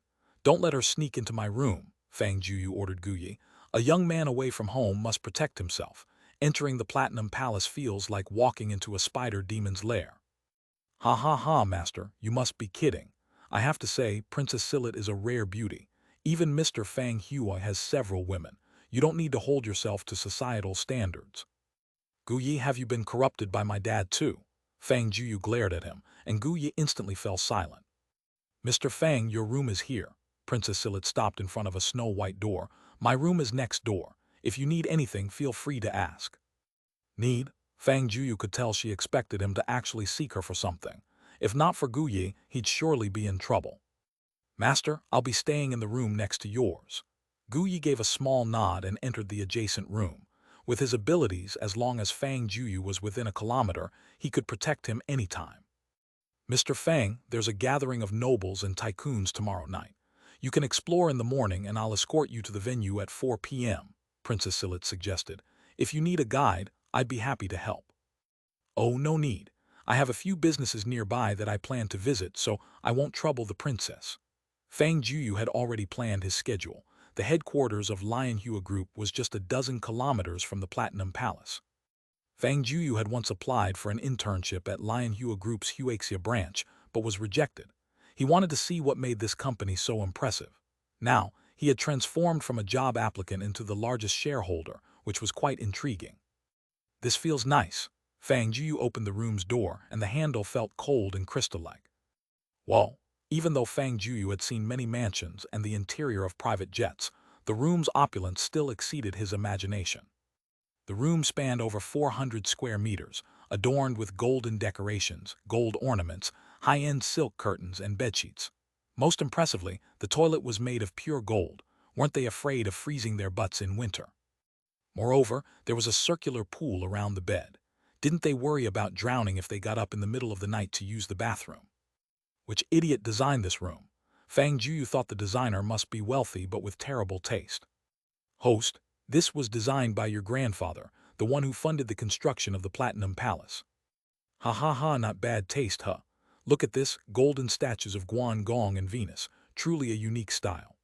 Don't let her sneak into my room, Fang Jueyu ordered Gogh. A young man away from home must protect himself. Entering the Platinum Palace feels like walking into a spider demon's lair. Ha ha ha, master, you must be kidding. I have to say, Princess Silit is a rare beauty. Even Mr. Fang Jueyu has several women. You don't need to hold yourself to societal standards. Gogh, have you been corrupted by my dad too? Fang Jueyu glared at him, and Gogh instantly fell silent. Mr. Fang, your room is here. Princess Silit stopped in front of a snow-white door. My room is next door. If you need anything, feel free to ask. Need? Fang Jueyu could tell she expected him to actually seek her for something. If not for Gogh, he'd surely be in trouble. Master, I'll be staying in the room next to yours. Gogh gave a small nod and entered the adjacent room. With his abilities, as long as Fang Jueyu was within a kilometer, he could protect him anytime. Mr. Fang, there's a gathering of nobles and tycoons tomorrow night. You can explore in the morning and I'll escort you to the venue at 4 p.m., Princess Silit suggested. If you need a guide, I'd be happy to help. Oh, no need. I have a few businesses nearby that I plan to visit, so I won't trouble the princess. Fang Jueyu had already planned his schedule. The headquarters of Lion Hua Group was just a dozen kilometers from the Platinum Palace. Fang Jueyu had once applied for an internship at Lion Hua Group's Huaxia branch, but was rejected. He wanted to see what made this company so impressive. Now, he had transformed from a job applicant into the largest shareholder, which was quite intriguing. This feels nice. Fang Jueyu opened the room's door, and the handle felt cold and crystal-like. Whoa! Even though Fang Jueyu had seen many mansions and the interior of private jets, the room's opulence still exceeded his imagination. The room spanned over 400 square meters, adorned with golden decorations, gold ornaments, high-end silk curtains, and bedsheets. Most impressively, the toilet was made of pure gold. Weren't they afraid of freezing their butts in winter? Moreover, there was a circular pool around the bed. Didn't they worry about drowning if they got up in the middle of the night to use the bathroom? Which idiot designed this room? Fang Jueyu thought the designer must be wealthy but with terrible taste. Host, this was designed by your grandfather, the one who funded the construction of the Platinum Palace. Ha ha ha, not bad taste, huh? Look at this, golden statues of Guan Gong and Venus, truly a unique style.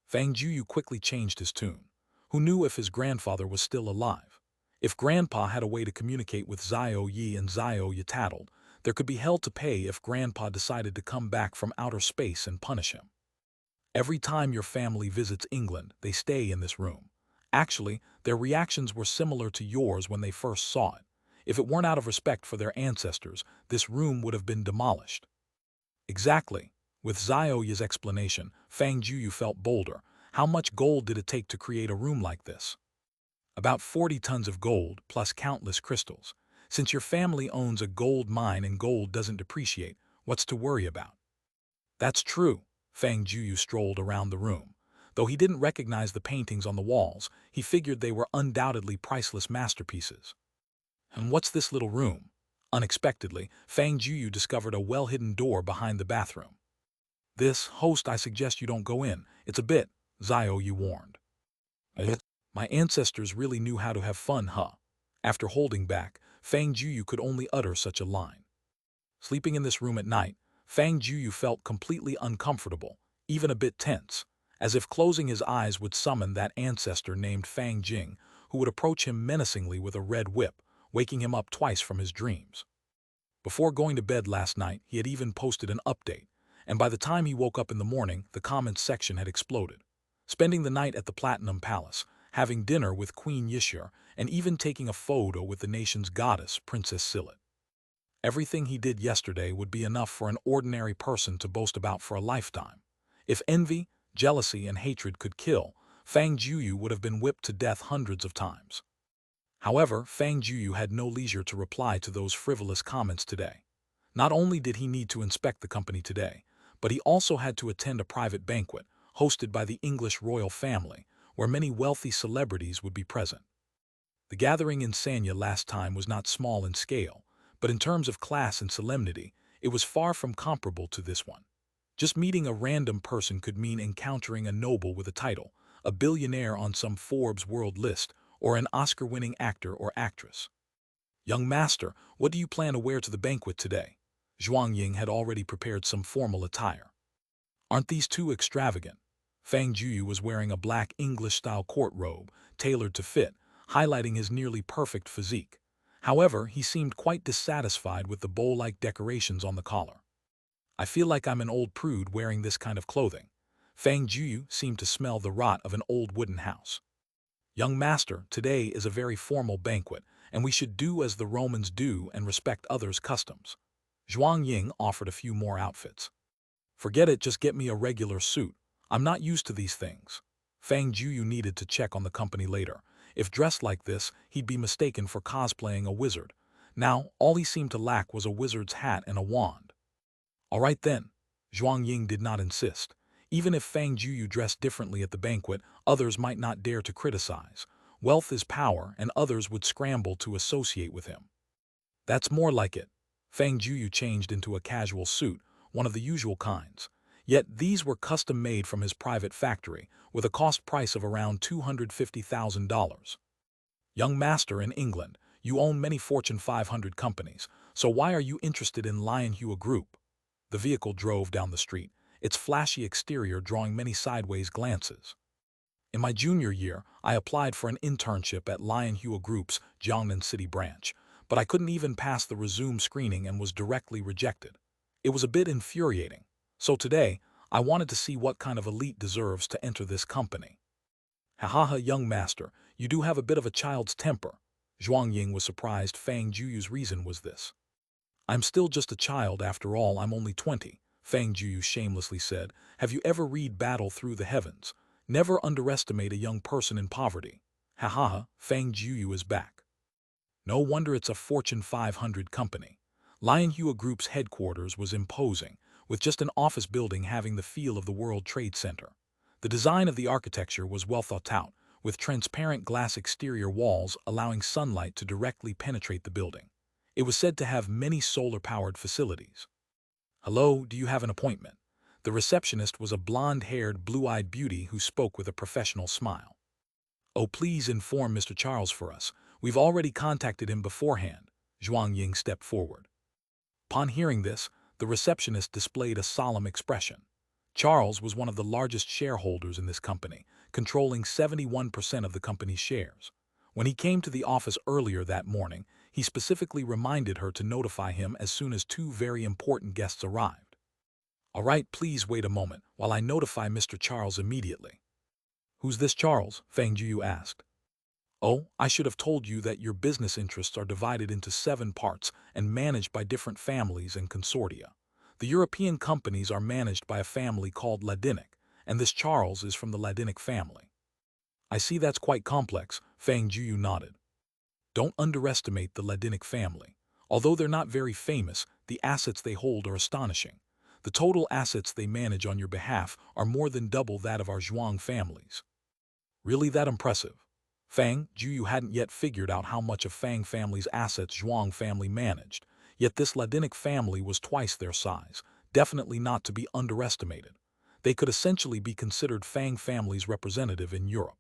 Fang Jueyu quickly changed his tune. Who knew if his grandfather was still alive? If Grandpa had a way to communicate with Xiao Yi and Xiao Yi tattled, there could be hell to pay if Grandpa decided to come back from outer space and punish him. Every time your family visits England, they stay in this room. Actually, their reactions were similar to yours when they first saw it. If it weren't out of respect for their ancestors, this room would have been demolished. Exactly. With Xiao Yi's explanation, Fang Jueyu felt bolder. How much gold did it take to create a room like this? About 40 tons of gold, plus countless crystals. Since your family owns a gold mine and gold doesn't depreciate, what's to worry about? That's true. Fang Jueyu strolled around the room. Though he didn't recognize the paintings on the walls, he figured they were undoubtedly priceless masterpieces. And what's this little room? Unexpectedly, Fang Jueyu discovered a well-hidden door behind the bathroom. This, host, I suggest you don't go in. It's a bit, Xiao Yi warned. My ancestors really knew how to have fun, huh? After holding back, Fang Jueyu could only utter such a line. Sleeping in this room at night, Fang Jueyu felt completely uncomfortable, even a bit tense, as if closing his eyes would summon that ancestor named Fang Jing, who would approach him menacingly with a red whip, waking him up twice from his dreams. Before going to bed last night, he had even posted an update, and by the time he woke up in the morning, the comments section had exploded. Spending the night at the Platinum Palace, having dinner with Queen Yishur, and even taking a photo with the nation's goddess, Princess Silit. Everything he did yesterday would be enough for an ordinary person to boast about for a lifetime. If envy, jealousy, and hatred could kill, Fang Jueyu would have been whipped to death hundreds of times. However, Fang Jueyu had no leisure to reply to those frivolous comments today. Not only did he need to inspect the company today, but he also had to attend a private banquet hosted by the English royal family, where many wealthy celebrities would be present. The gathering in Sanya last time was not small in scale, but in terms of class and solemnity, it was far from comparable to this one. Just meeting a random person could mean encountering a noble with a title, a billionaire on some Forbes world list, or an Oscar-winning actor or actress. Young master, what do you plan to wear to the banquet today? Zhuang Ying had already prepared some formal attire. Aren't these too extravagant? Fang Jueyu was wearing a black English-style court robe, tailored to fit, highlighting his nearly perfect physique. However, he seemed quite dissatisfied with the bow-like decorations on the collar. I feel like I'm an old prude wearing this kind of clothing. Fang Jueyu seemed to smell the rot of an old wooden house. Young master, today is a very formal banquet, and we should do as the Romans do and respect others' customs. Zhuang Ying offered a few more outfits. Forget it, just get me a regular suit. I'm not used to these things. Fang Jueyu needed to check on the company later. If dressed like this, he'd be mistaken for cosplaying a wizard. Now, all he seemed to lack was a wizard's hat and a wand. All right then. Zhuang Ying did not insist. Even if Fang Jueyu dressed differently at the banquet, others might not dare to criticize. Wealth is power, and others would scramble to associate with him. That's more like it. Fang Jueyu changed into a casual suit, one of the usual kinds. Yet these were custom-made from his private factory, with a cost price of around $250,000. Young master in England, you own many Fortune 500 companies, so why are you interested in Lion Hua Group? The vehicle drove down the street, its flashy exterior drawing many sideways glances. In my junior year, I applied for an internship at Lion Hua Group's Jiangnan City branch, but I couldn't even pass the resume screening and was directly rejected. It was a bit infuriating. So today, I wanted to see what kind of elite deserves to enter this company. Ha, young master, you do have a bit of a child's temper. Zhuang Ying was surprised Fang Jueyu's reason was this. I'm still just a child after all, I'm only 20, Fang Jueyu shamelessly said. Have you ever read Battle Through the Heavens? Never underestimate a young person in poverty. Fang Jueyu is back. No wonder it's a Fortune 500 company. Lion Hua Group's headquarters was imposing, with just an office building having the feel of the World Trade Center. The design of the architecture was well thought out, with transparent glass exterior walls allowing sunlight to directly penetrate the building. It was said to have many solar-powered facilities. Hello, do you have an appointment? The receptionist was a blonde-haired, blue-eyed beauty who spoke with a professional smile. Oh, please inform Mr. Charles for us. We've already contacted him beforehand. Zhuang Ying stepped forward. Upon hearing this, the receptionist displayed a solemn expression. Charles was one of the largest shareholders in this company, controlling 71% of the company's shares. When he came to the office earlier that morning, he specifically reminded her to notify him as soon as two very important guests arrived. All right, please wait a moment while I notify Mr. Charles immediately. Who's this Charles? Fang Jueyu asked. Oh, I should have told you that your business interests are divided into 7 parts and managed by different families and consortia. The European companies are managed by a family called Ladinic, and this Charles is from the Ladinic family. I see that's quite complex, Fang Jueyu nodded. Don't underestimate the Ladinic family. Although they're not very famous, the assets they hold are astonishing. The total assets they manage on your behalf are more than double that of our Zhuang families. Really that impressive? Fang Jueyu hadn't yet figured out how much of Fang family's assets Zhuang family managed, yet this Ladinic family was twice their size, definitely not to be underestimated. They could essentially be considered Fang family's representative in Europe.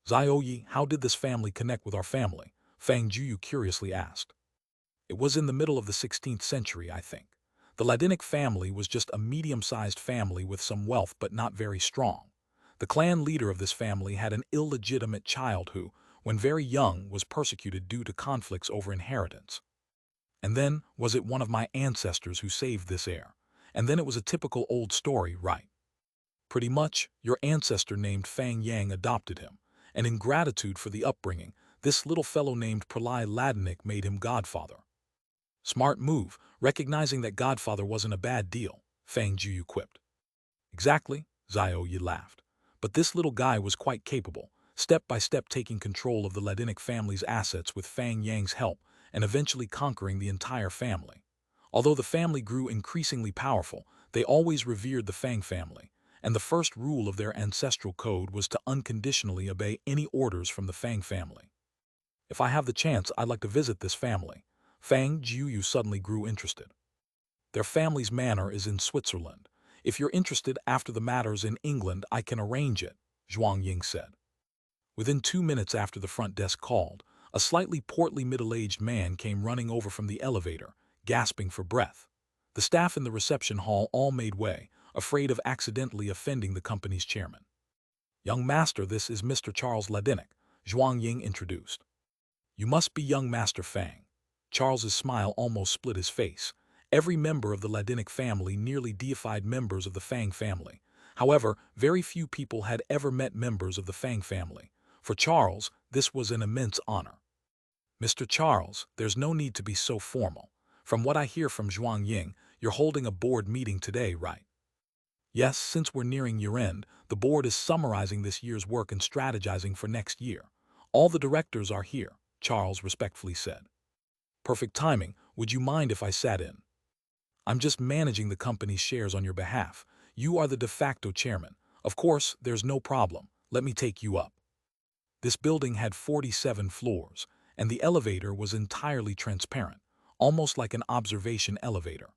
Zioyi, how did this family connect with our family? Fang Jueyu curiously asked. It was in the middle of the 16th century, I think. The Ladinic family was just a medium-sized family with some wealth but not very strong. The clan leader of this family had an illegitimate child who, when very young, was persecuted due to conflicts over inheritance. And then, was it one of my ancestors who saved this heir? And then it was a typical old story, right? Pretty much, your ancestor named Fang Yang adopted him, and in gratitude for the upbringing, this little fellow named Pralai Ladinic made him godfather. Smart move, recognizing that godfather wasn't a bad deal, Fang Jueyu quipped. Exactly, Zioyi laughed. But this little guy was quite capable, step by step taking control of the Ladinic family's assets with Fang Yang's help and eventually conquering the entire family. Although the family grew increasingly powerful, they always revered the Fang family, and the first rule of their ancestral code was to unconditionally obey any orders from the Fang family. If I have the chance, I'd like to visit this family. Fang Jueyu suddenly grew interested. Their family's manor is in Switzerland. If you're interested after the matters in England, I can arrange it, Zhuang Ying said. Within 2 minutes after the front desk called, a slightly portly middle-aged man came running over from the elevator, gasping for breath. The staff in the reception hall all made way, afraid of accidentally offending the company's chairman. "Young master, this is Mr. Charles Ladinick," Zhuang Ying introduced. "You must be young Master Fang." Charles's smile almost split his face. Every member of the Ladinick family nearly deified members of the Fang family. However, very few people had ever met members of the Fang family. For Charles, this was an immense honor. "Mr. Charles, there's no need to be so formal. From what I hear from Zhuang Ying, you're holding a board meeting today, right?" "Yes, since we're nearing year-end, the board is summarizing this year's work and strategizing for next year. All the directors are here," Charles respectfully said. "Perfect timing. Would you mind if I sat in? I'm just managing the company's shares on your behalf. You are the de facto chairman. Of course, there's no problem. Let me take you up." This building had 47 floors, and the elevator was entirely transparent, almost like an observation elevator.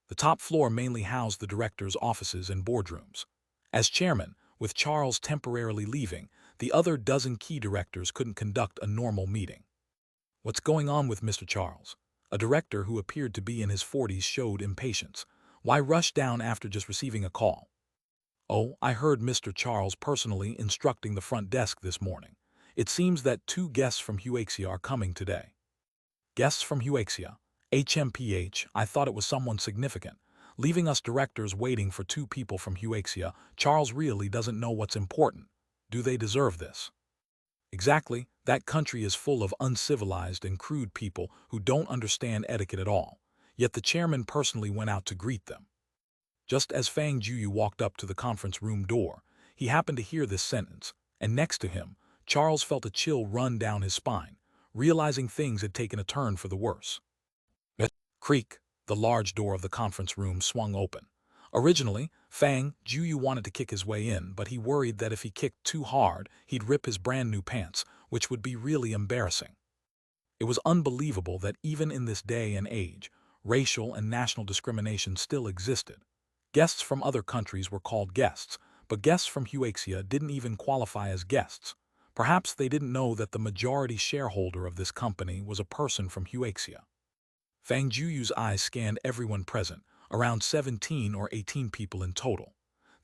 The top floor mainly housed the directors' offices and boardrooms. As chairman, with Charles temporarily leaving, the other dozen key directors couldn't conduct a normal meeting. "What's going on with Mr. Charles?" A director who appeared to be in his 40s showed impatience. "Why rush down after just receiving a call?" "Oh, I heard Mr. Charles personally instructing the front desk this morning. It seems that 2 guests from Huaxia are coming today." "Guests from Huaxia? HMPH, I thought it was someone significant. Leaving us directors waiting for 2 people from Huaxia. Charles really doesn't know what's important. Do they deserve this?" "Exactly. That country is full of uncivilized and crude people who don't understand etiquette at all. Yet the chairman personally went out to greet them." Just as Fang Jueyu walked up to the conference room door, he happened to hear this sentence, and next to him, Charles felt a chill run down his spine, realizing things had taken a turn for the worse. Creak, the large door of the conference room swung open. Originally, Fang Jueyu wanted to kick his way in, but he worried that if he kicked too hard, he'd rip his brand new pants, which would be really embarrassing. It was unbelievable that even in this day and age, racial and national discrimination still existed. Guests from other countries were called guests, but guests from Huaxia didn't even qualify as guests. Perhaps they didn't know that the majority shareholder of this company was a person from Huaxia. Fang Juyu's eyes scanned everyone present, around 17 or 18 people in total.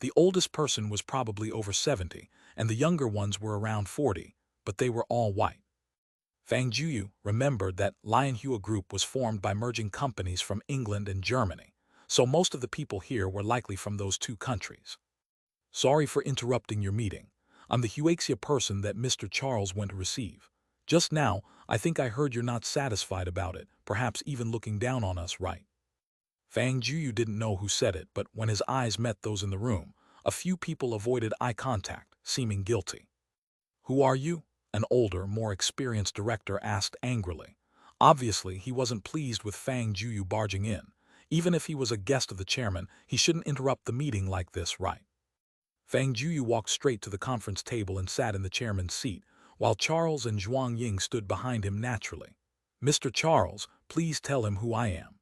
The oldest person was probably over 70, and the younger ones were around 40, but they were all white. Fang Jueyu remembered that Lion Hua Group was formed by merging companies from England and Germany, so most of the people here were likely from those 2 countries. "Sorry for interrupting your meeting. I'm the Huaxia person that Mr. Charles went to receive. Just now, I think I heard you're not satisfied about it, perhaps even looking down on us, right?" Fang Jueyu didn't know who said it, but when his eyes met those in the room, a few people avoided eye contact, seeming guilty. "Who are you?" An older, more experienced director asked angrily. Obviously, he wasn't pleased with Fang Jueyu barging in. Even if he was a guest of the chairman, he shouldn't interrupt the meeting like this, right? Fang Jueyu walked straight to the conference table and sat in the chairman's seat, while Charles and Zhuang Ying stood behind him naturally. "Mr. Charles, please tell him who I am."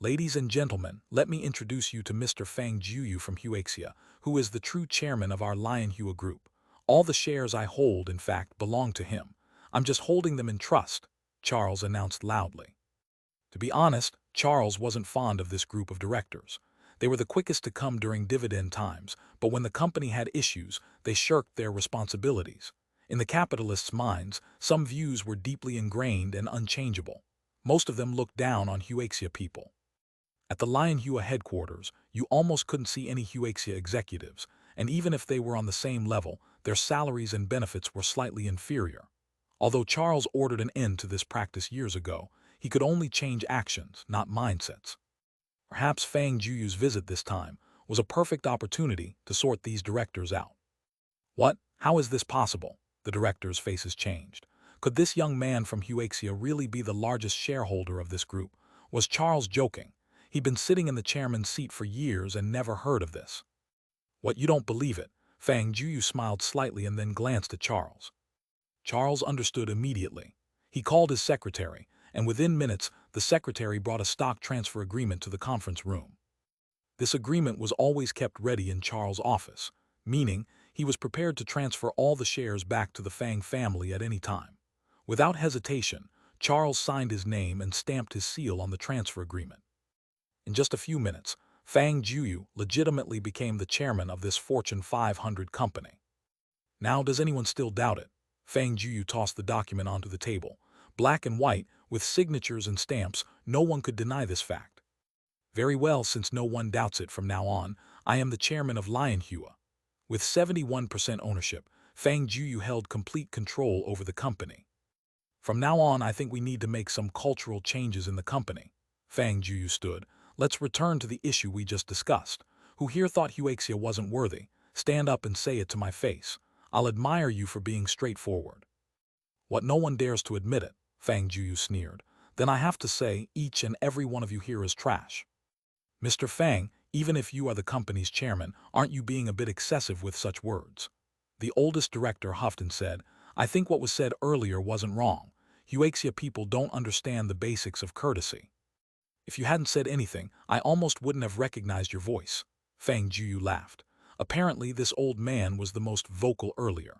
"Ladies and gentlemen, let me introduce you to Mr. Fang Jueyu from Huaxia, who is the true chairman of our Lion Hua Group. All the shares I hold, in fact, belong to him. I'm just holding them in trust," Charles announced loudly. To be honest, Charles wasn't fond of this group of directors. They were the quickest to come during dividend times, but when the company had issues, they shirked their responsibilities. In the capitalists' minds, some views were deeply ingrained and unchangeable. Most of them looked down on Huaxia people. At the Lion Hua headquarters, you almost couldn't see any Huaxia executives, and even if they were on the same level, their salaries and benefits were slightly inferior. Although Charles ordered an end to this practice years ago, he could only change actions, not mindsets. Perhaps Fang Juyu's visit this time was a perfect opportunity to sort these directors out. "What? How is this possible?" The directors' faces changed. Could this young man from Huaxia really be the largest shareholder of this group? Was Charles joking? He'd been sitting in the chairman's seat for years and never heard of this. "What, you don't believe it?" Fang Jueyu smiled slightly and then glanced at Charles. Charles understood immediately. He called his secretary, and within minutes, the secretary brought a stock transfer agreement to the conference room. This agreement was always kept ready in Charles' office, meaning he was prepared to transfer all the shares back to the Fang family at any time. Without hesitation, Charles signed his name and stamped his seal on the transfer agreement. In just a few minutes, Fang Jueyu legitimately became the chairman of this Fortune 500 company. Now, does anyone still doubt it? Fang Jueyu tossed the document onto the table. Black and white, with signatures and stamps, no one could deny this fact. Very well, since no one doubts it from now on, I am the chairman of Lionhua. With 71% ownership, Fang Jueyu held complete control over the company. From now on, I think we need to make some cultural changes in the company. Fang Jueyu stood. Let's return to the issue we just discussed. Who here thought Huaxia wasn't worthy? Stand up and say it to my face. I'll admire you for being straightforward. What, no one dares to admit it? Fang Jueyu sneered. Then I have to say, each and every one of you here is trash. Mr. Fang, even if you are the company's chairman, aren't you being a bit excessive with such words? The oldest director huffed and said, I think what was said earlier wasn't wrong. Huaxia people don't understand the basics of courtesy. If you hadn't said anything, I almost wouldn't have recognized your voice. Fang Jueyu laughed. Apparently, this old man was the most vocal earlier.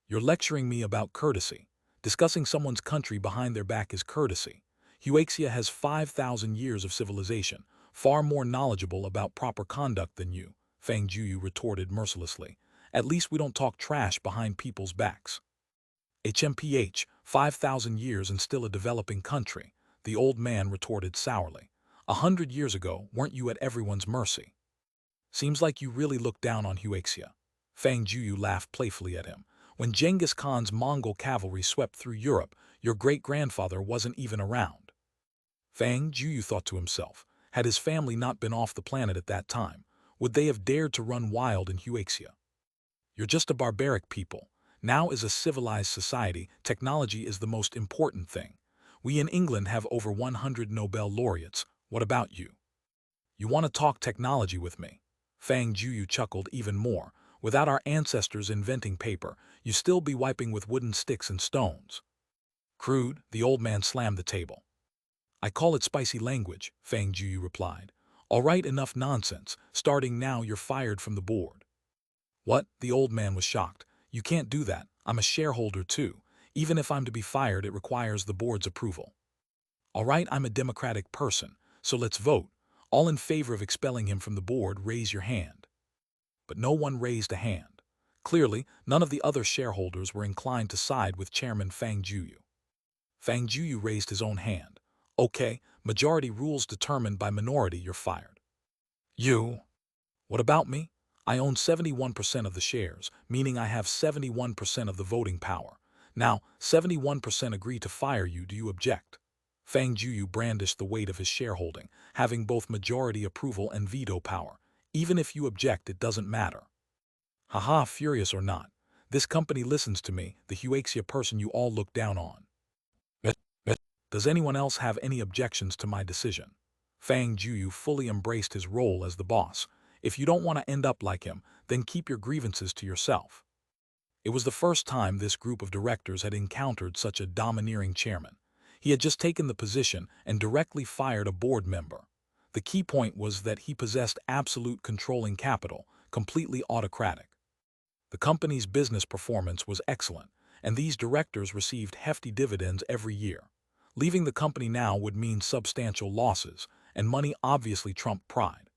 You're lecturing me about courtesy. Discussing someone's country behind their back is courtesy. Huaxia has 5,000 years of civilization, far more knowledgeable about proper conduct than you, Fang Jueyu retorted mercilessly. At least we don't talk trash behind people's backs. HMPH, 5,000 years and still a developing country, the old man retorted sourly. 100 years ago, weren't you at everyone's mercy? Seems like you really look down on Huaxia. Fang Jueyu laughed playfully at him. When Genghis Khan's Mongol cavalry swept through Europe, your great-grandfather wasn't even around. Fang Jueyu thought to himself, had his family not been off the planet at that time, would they have dared to run wild in Huaxia? You're just a barbaric people. Now, as a civilized society, technology is the most important thing. We in England have over 100 Nobel laureates. What about you? You want to talk technology with me? Fang Jueyu chuckled even more. Without our ancestors inventing paper, you'd still be wiping with wooden sticks and stones. Crude, the old man slammed the table. I call it spicy language, Fang Jueyu replied. All right, enough nonsense. Starting now, you're fired from the board. What? The old man was shocked. You can't do that. I'm a shareholder too. Even if I'm to be fired, it requires the board's approval. All right, I'm a democratic person, so let's vote. All in favor of expelling him from the board, raise your hand. But no one raised a hand. Clearly, none of the other shareholders were inclined to side with Chairman Fang Jueyu. Fang Jueyu raised his own hand. Okay, majority rules determined by minority, you're fired. You? What about me? I own 71% of the shares, meaning I have 71% of the voting power. Now, 71% agree to fire you. Do you object? Fang Jueyu brandished the weight of his shareholding, having both majority approval and veto power. Even if you object, it doesn't matter. Haha, furious or not, this company listens to me, the Huaxia person you all look down on. Does anyone else have any objections to my decision? Fang Jueyu fully embraced his role as the boss. If you don't want to end up like him, then keep your grievances to yourself. It was the first time this group of directors had encountered such a domineering chairman. He had just taken the position and directly fired a board member. The key point was that he possessed absolute controlling capital, completely autocratic. The company's business performance was excellent, and these directors received hefty dividends every year. Leaving the company now would mean substantial losses, and money obviously trumped pride.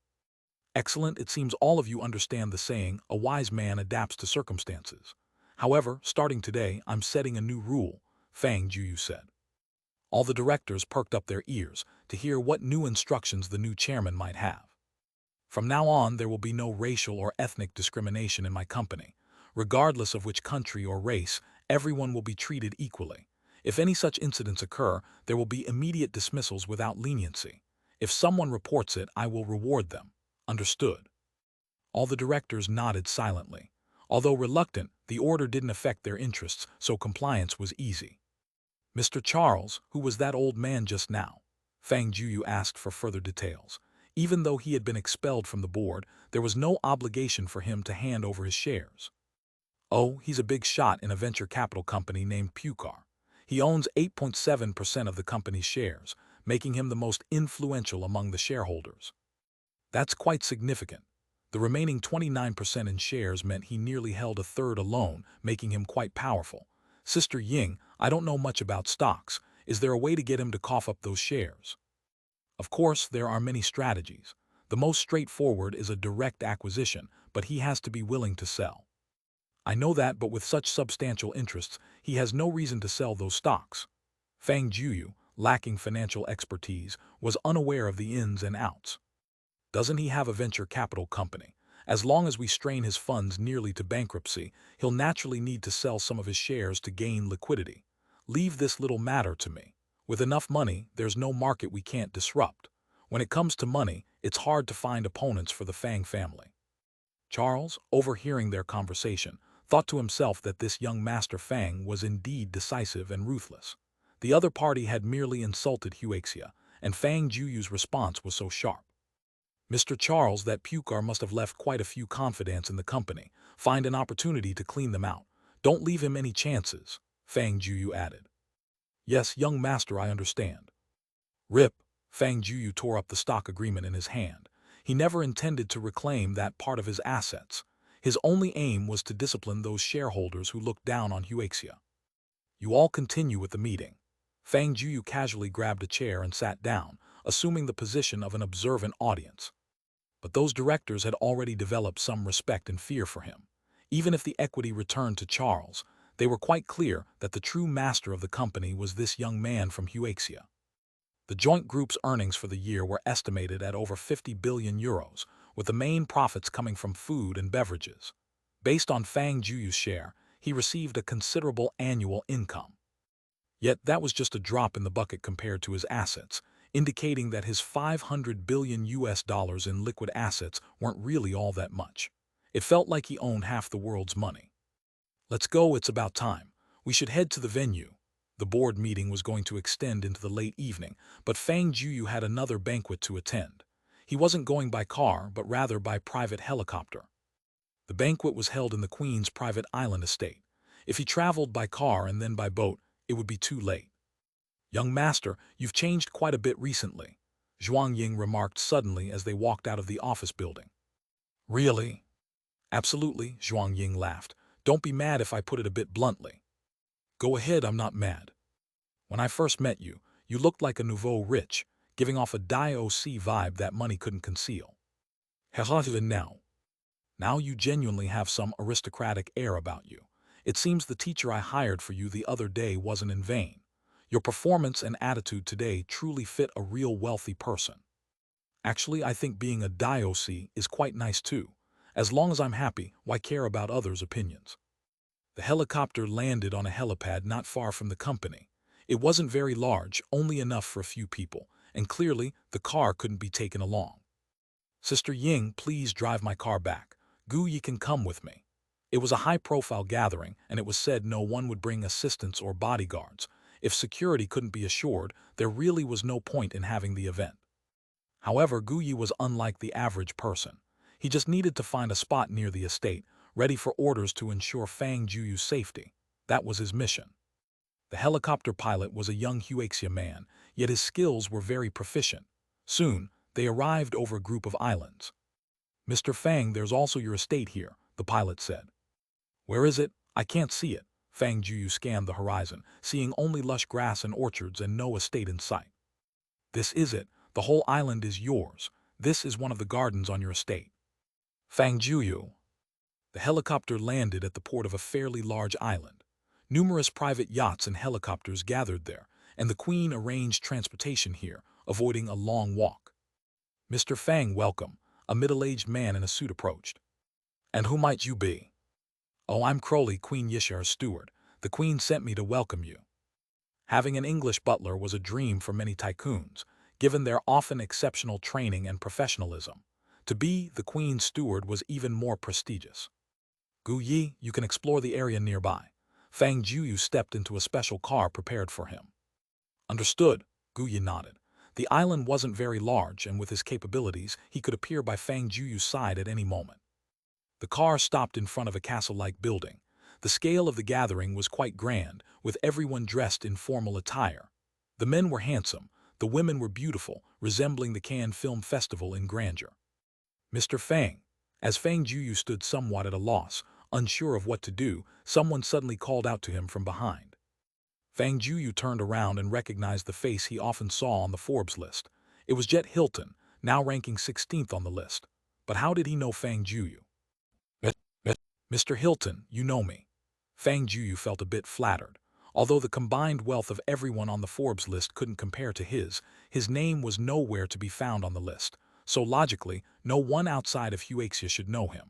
Excellent, it seems all of you understand the saying, a wise man adapts to circumstances. However, starting today, I'm setting a new rule, Fang Jueyu said. All the directors perked up their ears to hear what new instructions the new chairman might have. From now on, there will be no racial or ethnic discrimination in my company. Regardless of which country or race, everyone will be treated equally. If any such incidents occur, there will be immediate dismissals without leniency. If someone reports it, I will reward them. Understood? All the directors nodded silently. Although reluctant, the order didn't affect their interests, so compliance was easy. Mr. Charles, who was that old man just now? Fang Jueyu asked for further details. Even though he had been expelled from the board, there was no obligation for him to hand over his shares. Oh, he's a big shot in a venture capital company named Pucar. He owns 8.7% of the company's shares, making him the most influential among the shareholders. That's quite significant. The remaining 29% in shares meant he nearly held a third alone, making him quite powerful. Sister Ying, I don't know much about stocks. Is there a way to get him to cough up those shares? Of course, there are many strategies. The most straightforward is a direct acquisition, but he has to be willing to sell. I know that, but with such substantial interests, he has no reason to sell those stocks. Fang Jueyu, lacking financial expertise, was unaware of the ins and outs. Doesn't he have a venture capital company? As long as we strain his funds nearly to bankruptcy, he'll naturally need to sell some of his shares to gain liquidity. Leave this little matter to me. With enough money, there's no market we can't disrupt. When it comes to money, it's hard to find opponents for the Fang family. Charles, overhearing their conversation, thought to himself that this young Master Fang was indeed decisive and ruthless. The other party had merely insulted Huaxia, and Fang Juyu's response was so sharp. Mr. Charles, that Pucar must have left quite a few confidants in the company. Find an opportunity to clean them out. Don't leave him any chances, Fang Jueyu added. Yes, young master, I understand. Rip, Fang Jueyu tore up the stock agreement in his hand. He never intended to reclaim that part of his assets. His only aim was to discipline those shareholders who looked down on Huaxia. You all continue with the meeting. Fang Jueyu casually grabbed a chair and sat down, assuming the position of an observant audience. But those directors had already developed some respect and fear for him. Even if the equity returned to Charles, they were quite clear that the true master of the company was this young man from Huaxia. The joint group's earnings for the year were estimated at over 50 billion euros, with the main profits coming from food and beverages. Based on Fang Juyu's share, he received a considerable annual income. Yet that was just a drop in the bucket compared to his assets, indicating that his 500 billion US dollars in liquid assets weren't really all that much. It felt like he owned half the world's money. Let's go, it's about time. We should head to the venue. The board meeting was going to extend into the late evening, but Fang Jueyu had another banquet to attend. He wasn't going by car, but rather by private helicopter. The banquet was held in the Queen's private island estate. If he traveled by car and then by boat, it would be too late. Young master, you've changed quite a bit recently, Zhuang Ying remarked suddenly as they walked out of the office building. Really? Absolutely, Zhuang Ying laughed. Don't be mad if I put it a bit bluntly. Go ahead, I'm not mad. When I first met you, you looked like a nouveau rich, giving off a DOC vibe that money couldn't conceal. Even now. Now you genuinely have some aristocratic air about you. It seems the teacher I hired for you the other day wasn't in vain. Your performance and attitude today truly fit a real wealthy person. Actually, I think being a DOC is quite nice too. As long as I'm happy, why care about others' opinions? The helicopter landed on a helipad not far from the company. It wasn't very large, only enough for a few people, and clearly the car couldn't be taken along. Sister Ying, please drive my car back. Gogh, you can come with me. It was a high-profile gathering, and it was said no one would bring assistants or bodyguards. If security couldn't be assured, there really was no point in having the event. However, Gogh was unlike the average person. He just needed to find a spot near the estate, ready for orders to ensure Fang Juyu's safety. That was his mission. The helicopter pilot was a young Huaxia man, yet his skills were very proficient. Soon, they arrived over a group of islands. Mr. Fang, there's also your estate here, the pilot said. Where is it? I can't see it. Fang Jueyu scanned the horizon, seeing only lush grass and orchards and no estate in sight. This is it. The whole island is yours. This is one of the gardens on your estate. Fang Jueyu. The helicopter landed at the port of a fairly large island. Numerous private yachts and helicopters gathered there, and the Queen arranged transportation here, avoiding a long walk. Mr. Fang, welcome. A middle-aged man in a suit approached. And who might you be? Oh, I'm Crowley, Queen Yishar's steward. The Queen sent me to welcome you. Having an English butler was a dream for many tycoons, given their often exceptional training and professionalism. To be the Queen's steward was even more prestigious. Gogh, you can explore the area nearby. Fang Jueyu stepped into a special car prepared for him. Understood, Gogh nodded. The island wasn't very large, and with his capabilities, he could appear by Fang Juyu's side at any moment. The car stopped in front of a castle-like building. The scale of the gathering was quite grand, with everyone dressed in formal attire. The men were handsome, the women were beautiful, resembling the Cannes Film Festival in grandeur. Mr. Fang. As Fang Jueyu stood somewhat at a loss, unsure of what to do, someone suddenly called out to him from behind. Fang Jueyu turned around and recognized the face he often saw on the Forbes list. It was Jet Hilton, now ranking 16th on the list. But how did he know Fang Jueyu? Mr. Hilton, you know me. Fang Jueyu felt a bit flattered. Although the combined wealth of everyone on the Forbes list couldn't compare to his name was nowhere to be found on the list, so logically, no one outside of Huaxia should know him.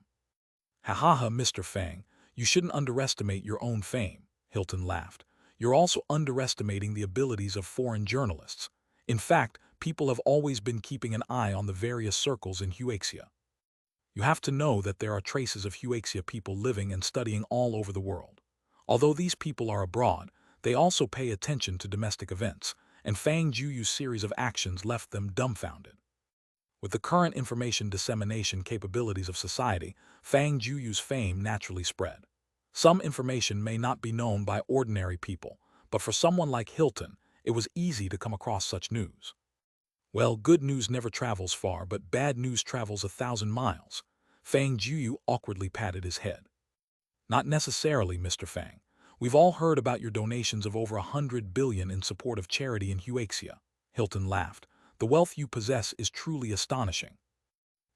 Ha ha ha, Mr. Fang, you shouldn't underestimate your own fame, Hilton laughed. You're also underestimating the abilities of foreign journalists. In fact, people have always been keeping an eye on the various circles in Huaxia. You have to know that there are traces of Huaxia people living and studying all over the world. Although these people are abroad, they also pay attention to domestic events, and Fang Jueyu's series of actions left them dumbfounded. With the current information dissemination capabilities of society, Fang Jueyu's fame naturally spread. Some information may not be known by ordinary people, but for someone like Hilton, it was easy to come across such news. Well, good news never travels far, but bad news travels 1,000 miles. Fang Jueyu awkwardly patted his head. Not necessarily, Mr. Fang. We've all heard about your donations of over 100 billion in support of charity in Huaxia. Hilton laughed. The wealth you possess is truly astonishing.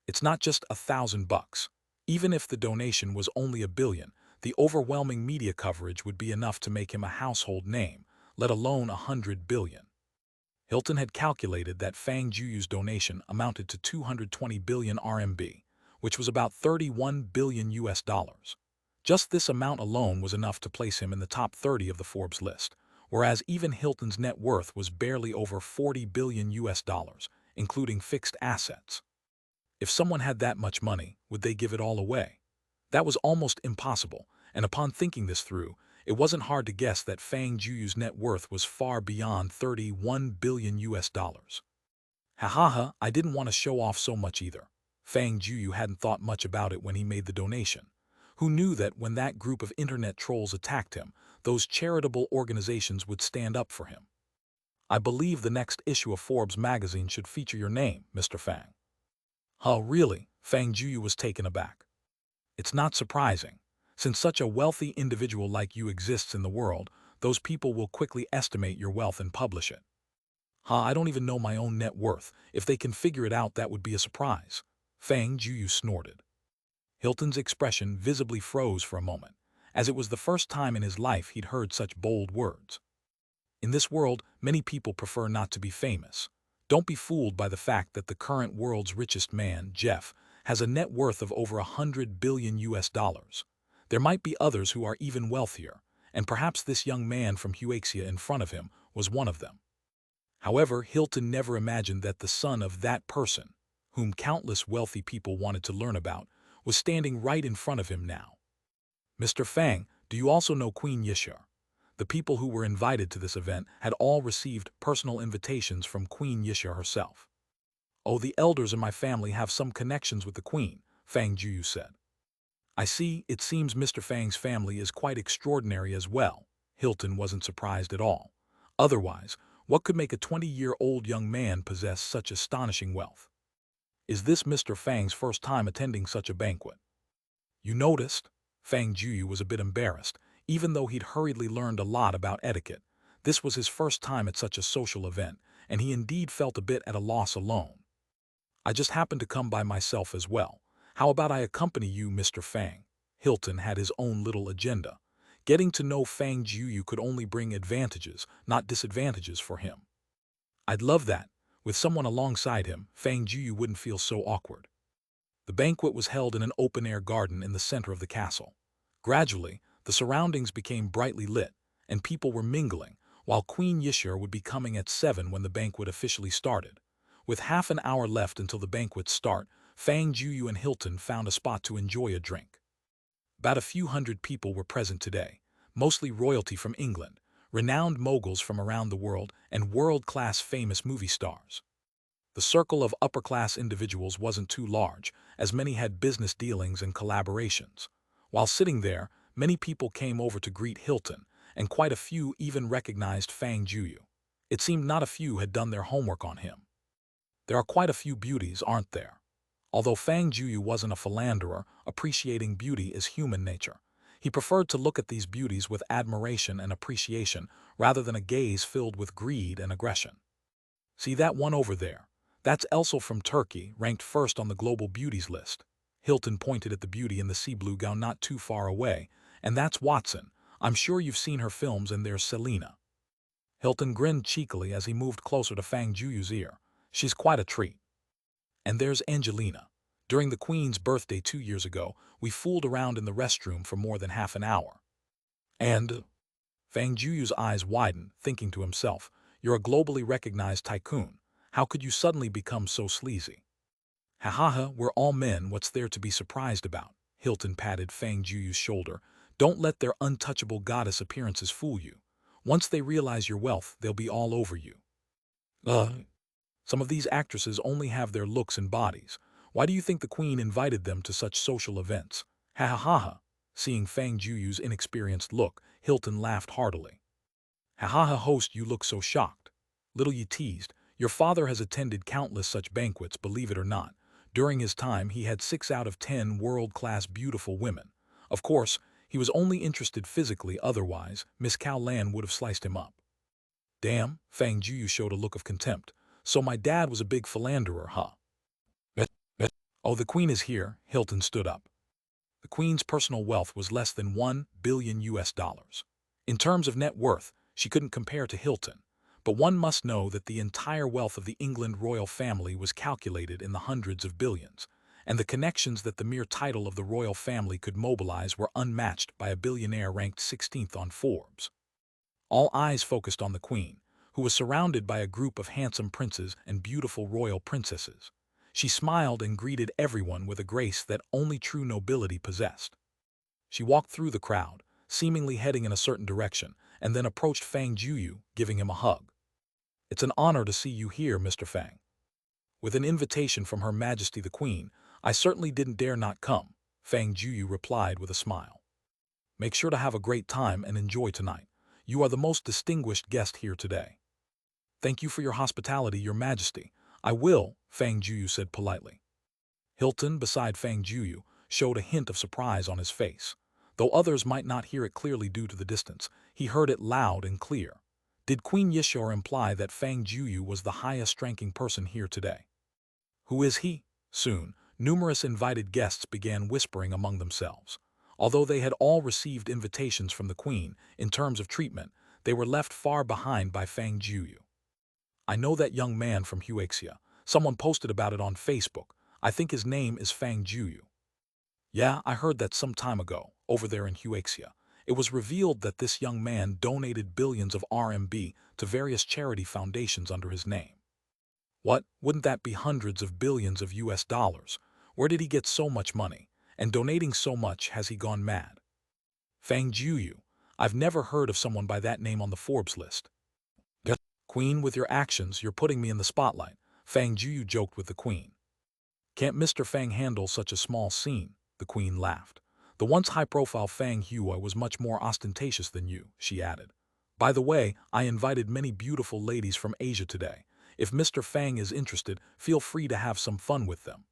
It's not just $1,000. Even if the donation was only $1 billion, the overwhelming media coverage would be enough to make him a household name, let alone 100 billion. Hilton had calculated that Fang Jueyu's donation amounted to 220 billion RMB, which was about 31 billion US dollars. Just this amount alone was enough to place him in the top 30 of the Forbes list, whereas even Hilton's net worth was barely over 40 billion US dollars, including fixed assets. If someone had that much money, would they give it all away? That was almost impossible, and upon thinking this through, it wasn't hard to guess that Fang Jueyu's net worth was far beyond 31 billion US dollars. Ha ha ha, I didn't want to show off so much either. Fang Jueyu hadn't thought much about it when he made the donation. Who knew that when that group of internet trolls attacked him, those charitable organizations would stand up for him? I believe the next issue of Forbes magazine should feature your name, Mr. Fang. Oh, really? Fang Jueyu was taken aback. It's not surprising. Since such a wealthy individual like you exists in the world, those people will quickly estimate your wealth and publish it. I don't even know my own net worth. If they can figure it out, that would be a surprise. Fang Jueyu snorted. Hilton's expression visibly froze for a moment, as it was the first time in his life he'd heard such bold words. In this world, many people prefer not to be famous. Don't be fooled by the fact that the current world's richest man, Jeff, has a net worth of over 100 billion US dollars. There might be others who are even wealthier, and perhaps this young man from Huaxia in front of him was one of them. However, Hilton never imagined that the son of that person, whom countless wealthy people wanted to learn about, was standing right in front of him now. Mr. Fang, do you also know Queen Yishar? The people who were invited to this event had all received personal invitations from Queen Yishar herself. Oh, the elders in my family have some connections with the Queen, Fang Jueyu said. I see, it seems Mr. Fang's family is quite extraordinary as well. Hilton wasn't surprised at all. Otherwise, what could make a 20-year-old young man possess such astonishing wealth? Is this Mr. Fang's first time attending such a banquet? You noticed? Fang Jueyu was a bit embarrassed, even though he'd hurriedly learned a lot about etiquette. This was his first time at such a social event, and he indeed felt a bit at a loss alone. I just happened to come by myself as well. How about I accompany you, Mr. Fang? Hilton had his own little agenda. Getting to know Fang Jueyu could only bring advantages, not disadvantages for him. I'd love that. With someone alongside him, Fang Jueyu wouldn't feel so awkward. The banquet was held in an open-air garden in the center of the castle. Gradually, the surroundings became brightly lit, and people were mingling, while Queen Yishar would be coming at 7 when the banquet officially started. With half an hour left until the banquet's start, Fang Jueyu and Hilton found a spot to enjoy a drink. About a few hundred people were present today, mostly royalty from England, renowned moguls from around the world, and world-class famous movie stars. The circle of upper-class individuals wasn't too large, as many had business dealings and collaborations. While sitting there, many people came over to greet Hilton, and quite a few even recognized Fang Jueyu. It seemed not a few had done their homework on him. There are quite a few beauties, aren't there? Although Fang Jueyu wasn't a philanderer, appreciating beauty is human nature. He preferred to look at these beauties with admiration and appreciation rather than a gaze filled with greed and aggression. See that one over there? That's also from Turkey, ranked first on the global beauties list. Hilton pointed at the beauty in the sea blue gown not too far away. And that's Watson. I'm sure you've seen her films, and there's Selena. Hilton grinned cheekily as he moved closer to Fang Juyu's ear. She's quite a treat. And there's Angelina. During the Queen's birthday 2 years ago, we fooled around in the restroom for more than half an hour. And Fang Juyu's eyes widened, thinking to himself, you're a globally recognized tycoon. How could you suddenly become so sleazy? Ha ha ha, we're all men, what's there to be surprised about? Hilton patted Fang Juyu's shoulder. Don't let their untouchable goddess appearances fool you. Once they realize your wealth, they'll be all over you. Some of these actresses only have their looks and bodies. Why do you think the Queen invited them to such social events? Ha ha ha ha. Seeing Fang Juyu's inexperienced look, Hilton laughed heartily. Ha ha ha, host, you look so shocked. Little ye teased, your father has attended countless such banquets, believe it or not. During his time, he had 6 out of 10 world-class beautiful women. Of course, he was only interested physically, otherwise, Miss Cao Lan would have sliced him up. Damn, Fang Juyu showed a look of contempt. So my dad was a big philanderer, huh? Oh, the Queen is here, Hilton stood up. The Queen's personal wealth was less than $1 billion. In terms of net worth, she couldn't compare to Hilton. But one must know that the entire wealth of the England royal family was calculated in the hundreds of billions, and the connections that the mere title of the royal family could mobilize were unmatched by a billionaire ranked 16th on Forbes. All eyes focused on the Queen, who was surrounded by a group of handsome princes and beautiful royal princesses. She smiled and greeted everyone with a grace that only true nobility possessed. She walked through the crowd, seemingly heading in a certain direction, and then approached Fang Juyu, giving him a hug. It's an honor to see you here, Mr. Fang. With an invitation from Her Majesty the Queen, I certainly didn't dare not come, Fang Juyu replied with a smile. Make sure to have a great time and enjoy tonight. You are the most distinguished guest here today. Thank you for your hospitality, Your Majesty. I will, Fang Juyu said politely. Hilton, beside Fang Juyu, showed a hint of surprise on his face. Though others might not hear it clearly due to the distance, he heard it loud and clear. Did Queen Yishore imply that Fang Juyu was the highest-ranking person here today? Who is he? Soon, numerous invited guests began whispering among themselves. Although they had all received invitations from the Queen, in terms of treatment, they were left far behind by Fang Juyu. I know that young man from Huaxia. Someone posted about it on Facebook. I think his name is Fang Juyu. Yeah, I heard that some time ago, over there in Huaxia. It was revealed that this young man donated billions of RMB to various charity foundations under his name. What? Wouldn't that be hundreds of billions of US dollars? Where did he get so much money? And donating so much, has he gone mad? Fang Juyu. I've never heard of someone by that name on the Forbes list. Queen, with your actions, you're putting me in the spotlight, Fang Juyu joked with the Queen. Can't Mr. Fang handle such a small scene? The Queen laughed. The once high-profile Fang Jueyu was much more ostentatious than you, she added. By the way, I invited many beautiful ladies from Asia today. If Mr. Fang is interested, feel free to have some fun with them.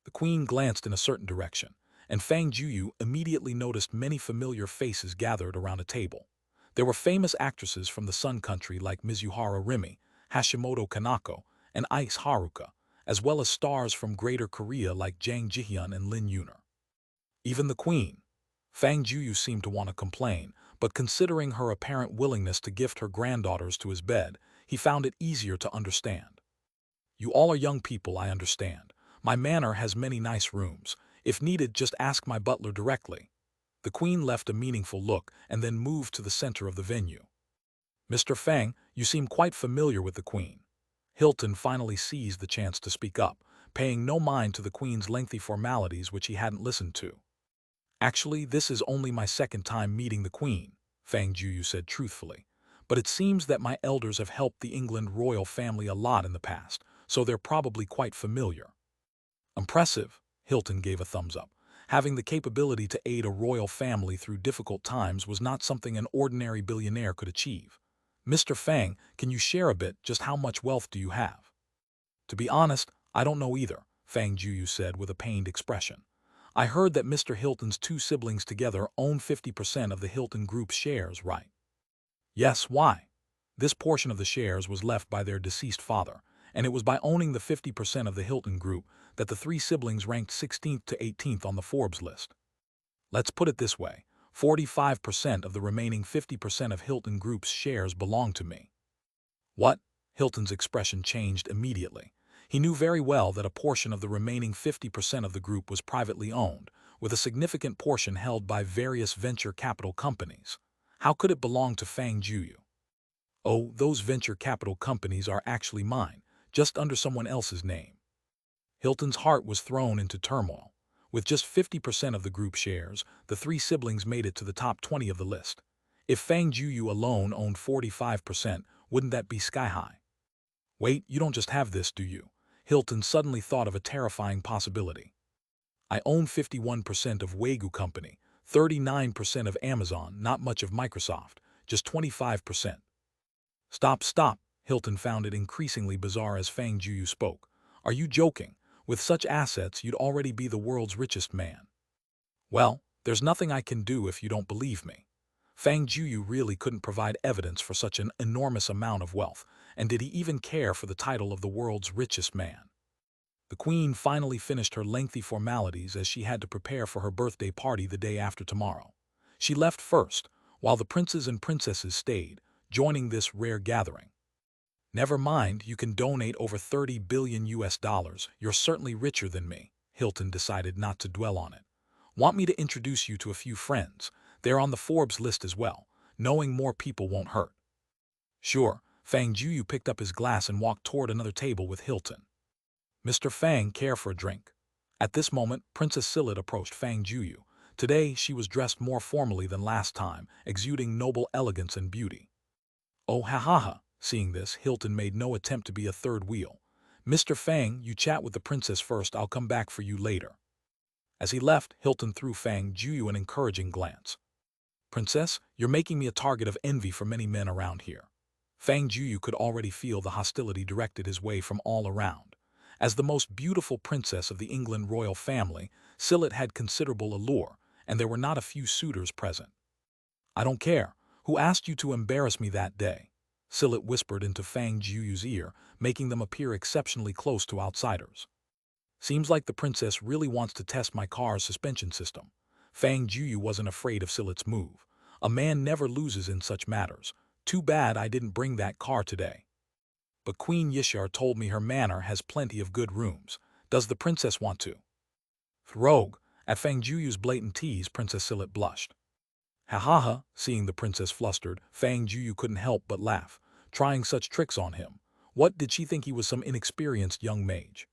The Queen glanced in a certain direction, and Fang Juyu immediately noticed many familiar faces gathered around a table. There were famous actresses from the Sun Country like Mizuhara Rimi, Hashimoto Kanako, and Ice Haruka, as well as stars from Greater Korea like Jang Jihyun and Lin Yuner. Even the Queen. Fang Juyu seemed to want to complain, but considering her apparent willingness to gift her granddaughters to his bed, he found it easier to understand. You all are young people, I understand. My manor has many nice rooms. If needed, just ask my butler directly. The Queen left a meaningful look and then moved to the center of the venue. Mr. Fang, you seem quite familiar with the Queen. Hilton finally seized the chance to speak up, paying no mind to the Queen's lengthy formalities which he hadn't listened to. Actually, this is only my second time meeting the Queen, Fang Juyu said truthfully. But it seems that my elders have helped the England royal family a lot in the past, so they're probably quite familiar. Impressive, Hilton gave a thumbs up. Having the capability to aid a royal family through difficult times was not something an ordinary billionaire could achieve. Mr. Fang, can you share a bit just how much wealth do you have? To be honest, I don't know either, Fang Juyu said with a pained expression. I heard that Mr. Hilton's 2 siblings together own 50% of the Hilton Group's shares, right? Yes, why? This portion of the shares was left by their deceased father, and it was by owning the 50% of the Hilton Group that the three siblings ranked 16th to 18th on the Forbes list. Let's put it this way, 45% of the remaining 50% of Hilton Group's shares belong to me. What? Hilton's expression changed immediately. He knew very well that a portion of the remaining 50% of the group was privately owned, with a significant portion held by various venture capital companies. How could it belong to Fang Jueyu? Oh, those venture capital companies are actually mine, just under someone else's name. Hilton's heart was thrown into turmoil. With just 50% of the group shares, the three siblings made it to the top 20 of the list. If Fang Jueyu alone owned 45%, wouldn't that be sky high? Wait, you don't just have this, do you? Hilton suddenly thought of a terrifying possibility. I own 51% of Wagyu Company, 39% of Amazon, not much of Microsoft, just 25%. Stop. Hilton found it increasingly bizarre as Fang Jueyu spoke. Are you joking? With such assets, you'd already be the world's richest man. Well, there's nothing I can do if you don't believe me. Fang Jueyu really couldn't provide evidence for such an enormous amount of wealth, and did he even care for the title of the world's richest man? The queen finally finished her lengthy formalities as she had to prepare for her birthday party the day after tomorrow. She left first, while the princes and princesses stayed, joining this rare gathering. Never mind, you can donate over 30 billion US dollars. You're certainly richer than me. Hilton decided not to dwell on it. Want me to introduce you to a few friends? They're on the Forbes list as well. Knowing more people won't hurt. Sure. Fang Jueyu picked up his glass and walked toward another table with Hilton. Mr. Fang, care for a drink? At this moment, Princess Silit approached Fang Jueyu. Today, she was dressed more formally than last time, exuding noble elegance and beauty. Oh, ha. Seeing this, Hilton made no attempt to be a third wheel. Mr. Fang, you chat with the princess first, I'll come back for you later. As he left, Hilton threw Fang Jueyu an encouraging glance. Princess, you're making me a target of envy for many men around here. Fang Jueyu could already feel the hostility directed his way from all around. As the most beautiful princess of the England royal family, Silit had considerable allure, and there were not a few suitors present. I don't care. Who asked you to embarrass me that day? Silit whispered into Fang Jueyu's ear, making them appear exceptionally close to outsiders. Seems like the princess really wants to test my car's suspension system. Fang Jueyu wasn't afraid of Silit's move. A man never loses in such matters. Too bad I didn't bring that car today. But Queen Yishar told me her manor has plenty of good rooms. Does the princess want to? Rogue. At Fang Jueyu's blatant tease, Princess Silit blushed. Ha. Seeing the princess flustered, Fang Jueyu couldn't help but laugh, trying such tricks on him. What did she think he was, some inexperienced young mage?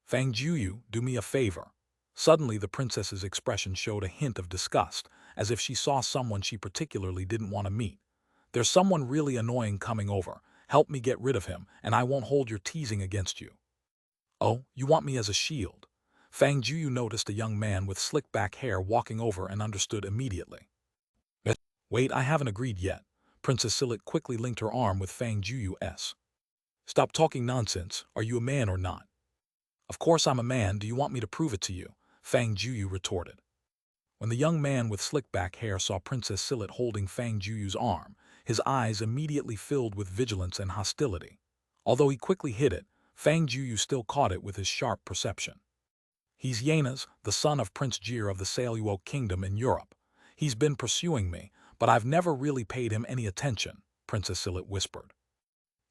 Fang Jueyu, do me a favor. Suddenly the princess's expression showed a hint of disgust, as if she saw someone she particularly didn't want to meet. There's someone really annoying coming over. Help me get rid of him, and I won't hold your teasing against you. Oh, you want me as a shield? Fang Jueyu noticed a young man with slick back hair walking over and understood immediately. Wait, I haven't agreed yet. Princess Silit quickly linked her arm with Fang Jueyu's. Stop talking nonsense. Are you a man or not? Of course I'm a man. Do you want me to prove it to you? Fang Jueyu retorted. When the young man with slick back hair saw Princess Silit holding Fang Jueyu's arm, his eyes immediately filled with vigilance and hostility. Although he quickly hid it, Fang Jueyu still caught it with his sharp perception. He's Yenas, the son of Prince Jir of the Saluo Kingdom in Europe. He's been pursuing me, but I've never really paid him any attention, Princess Silit whispered.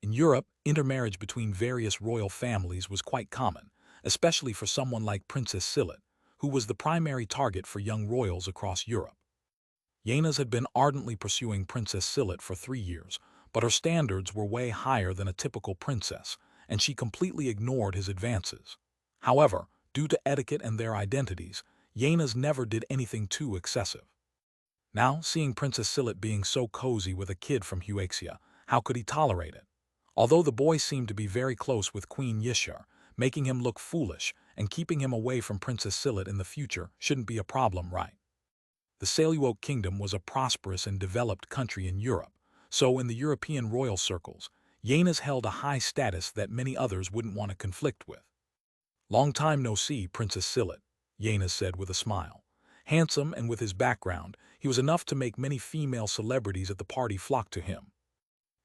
In Europe, intermarriage between various royal families was quite common, especially for someone like Princess Silit, who was the primary target for young royals across Europe. Yenas had been ardently pursuing Princess Silit for 3 years, but her standards were way higher than a typical princess, and she completely ignored his advances. However, due to etiquette and their identities, Yenas never did anything too excessive. Now, seeing Princess Silit being so cozy with a kid from Huaxia, how could he tolerate it? Although the boy seemed to be very close with Queen Yishar, making him look foolish and keeping him away from Princess Silit in the future shouldn't be a problem, right? The Saluo Kingdom was a prosperous and developed country in Europe, so in the European royal circles, Yenas held a high status that many others wouldn't want to conflict with. Long time no see, Princess Silit, Yenas said with a smile. Handsome and with his background, he was enough to make many female celebrities at the party flock to him.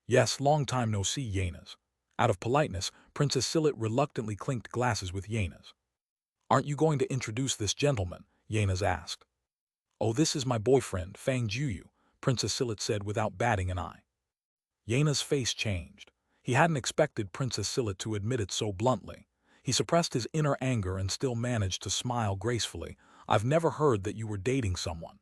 Yes, long time no see, Yenas. Out of politeness, Princess Silit reluctantly clinked glasses with Yena's. "Aren't you going to introduce this gentleman?" Yena's asked. "Oh, this is my boyfriend, Fang Jueyu," Princess Silit said without batting an eye. Yena's face changed. He hadn't expected Princess Silit to admit it so bluntly. He suppressed his inner anger and still managed to smile gracefully. "I've never heard that you were dating someone."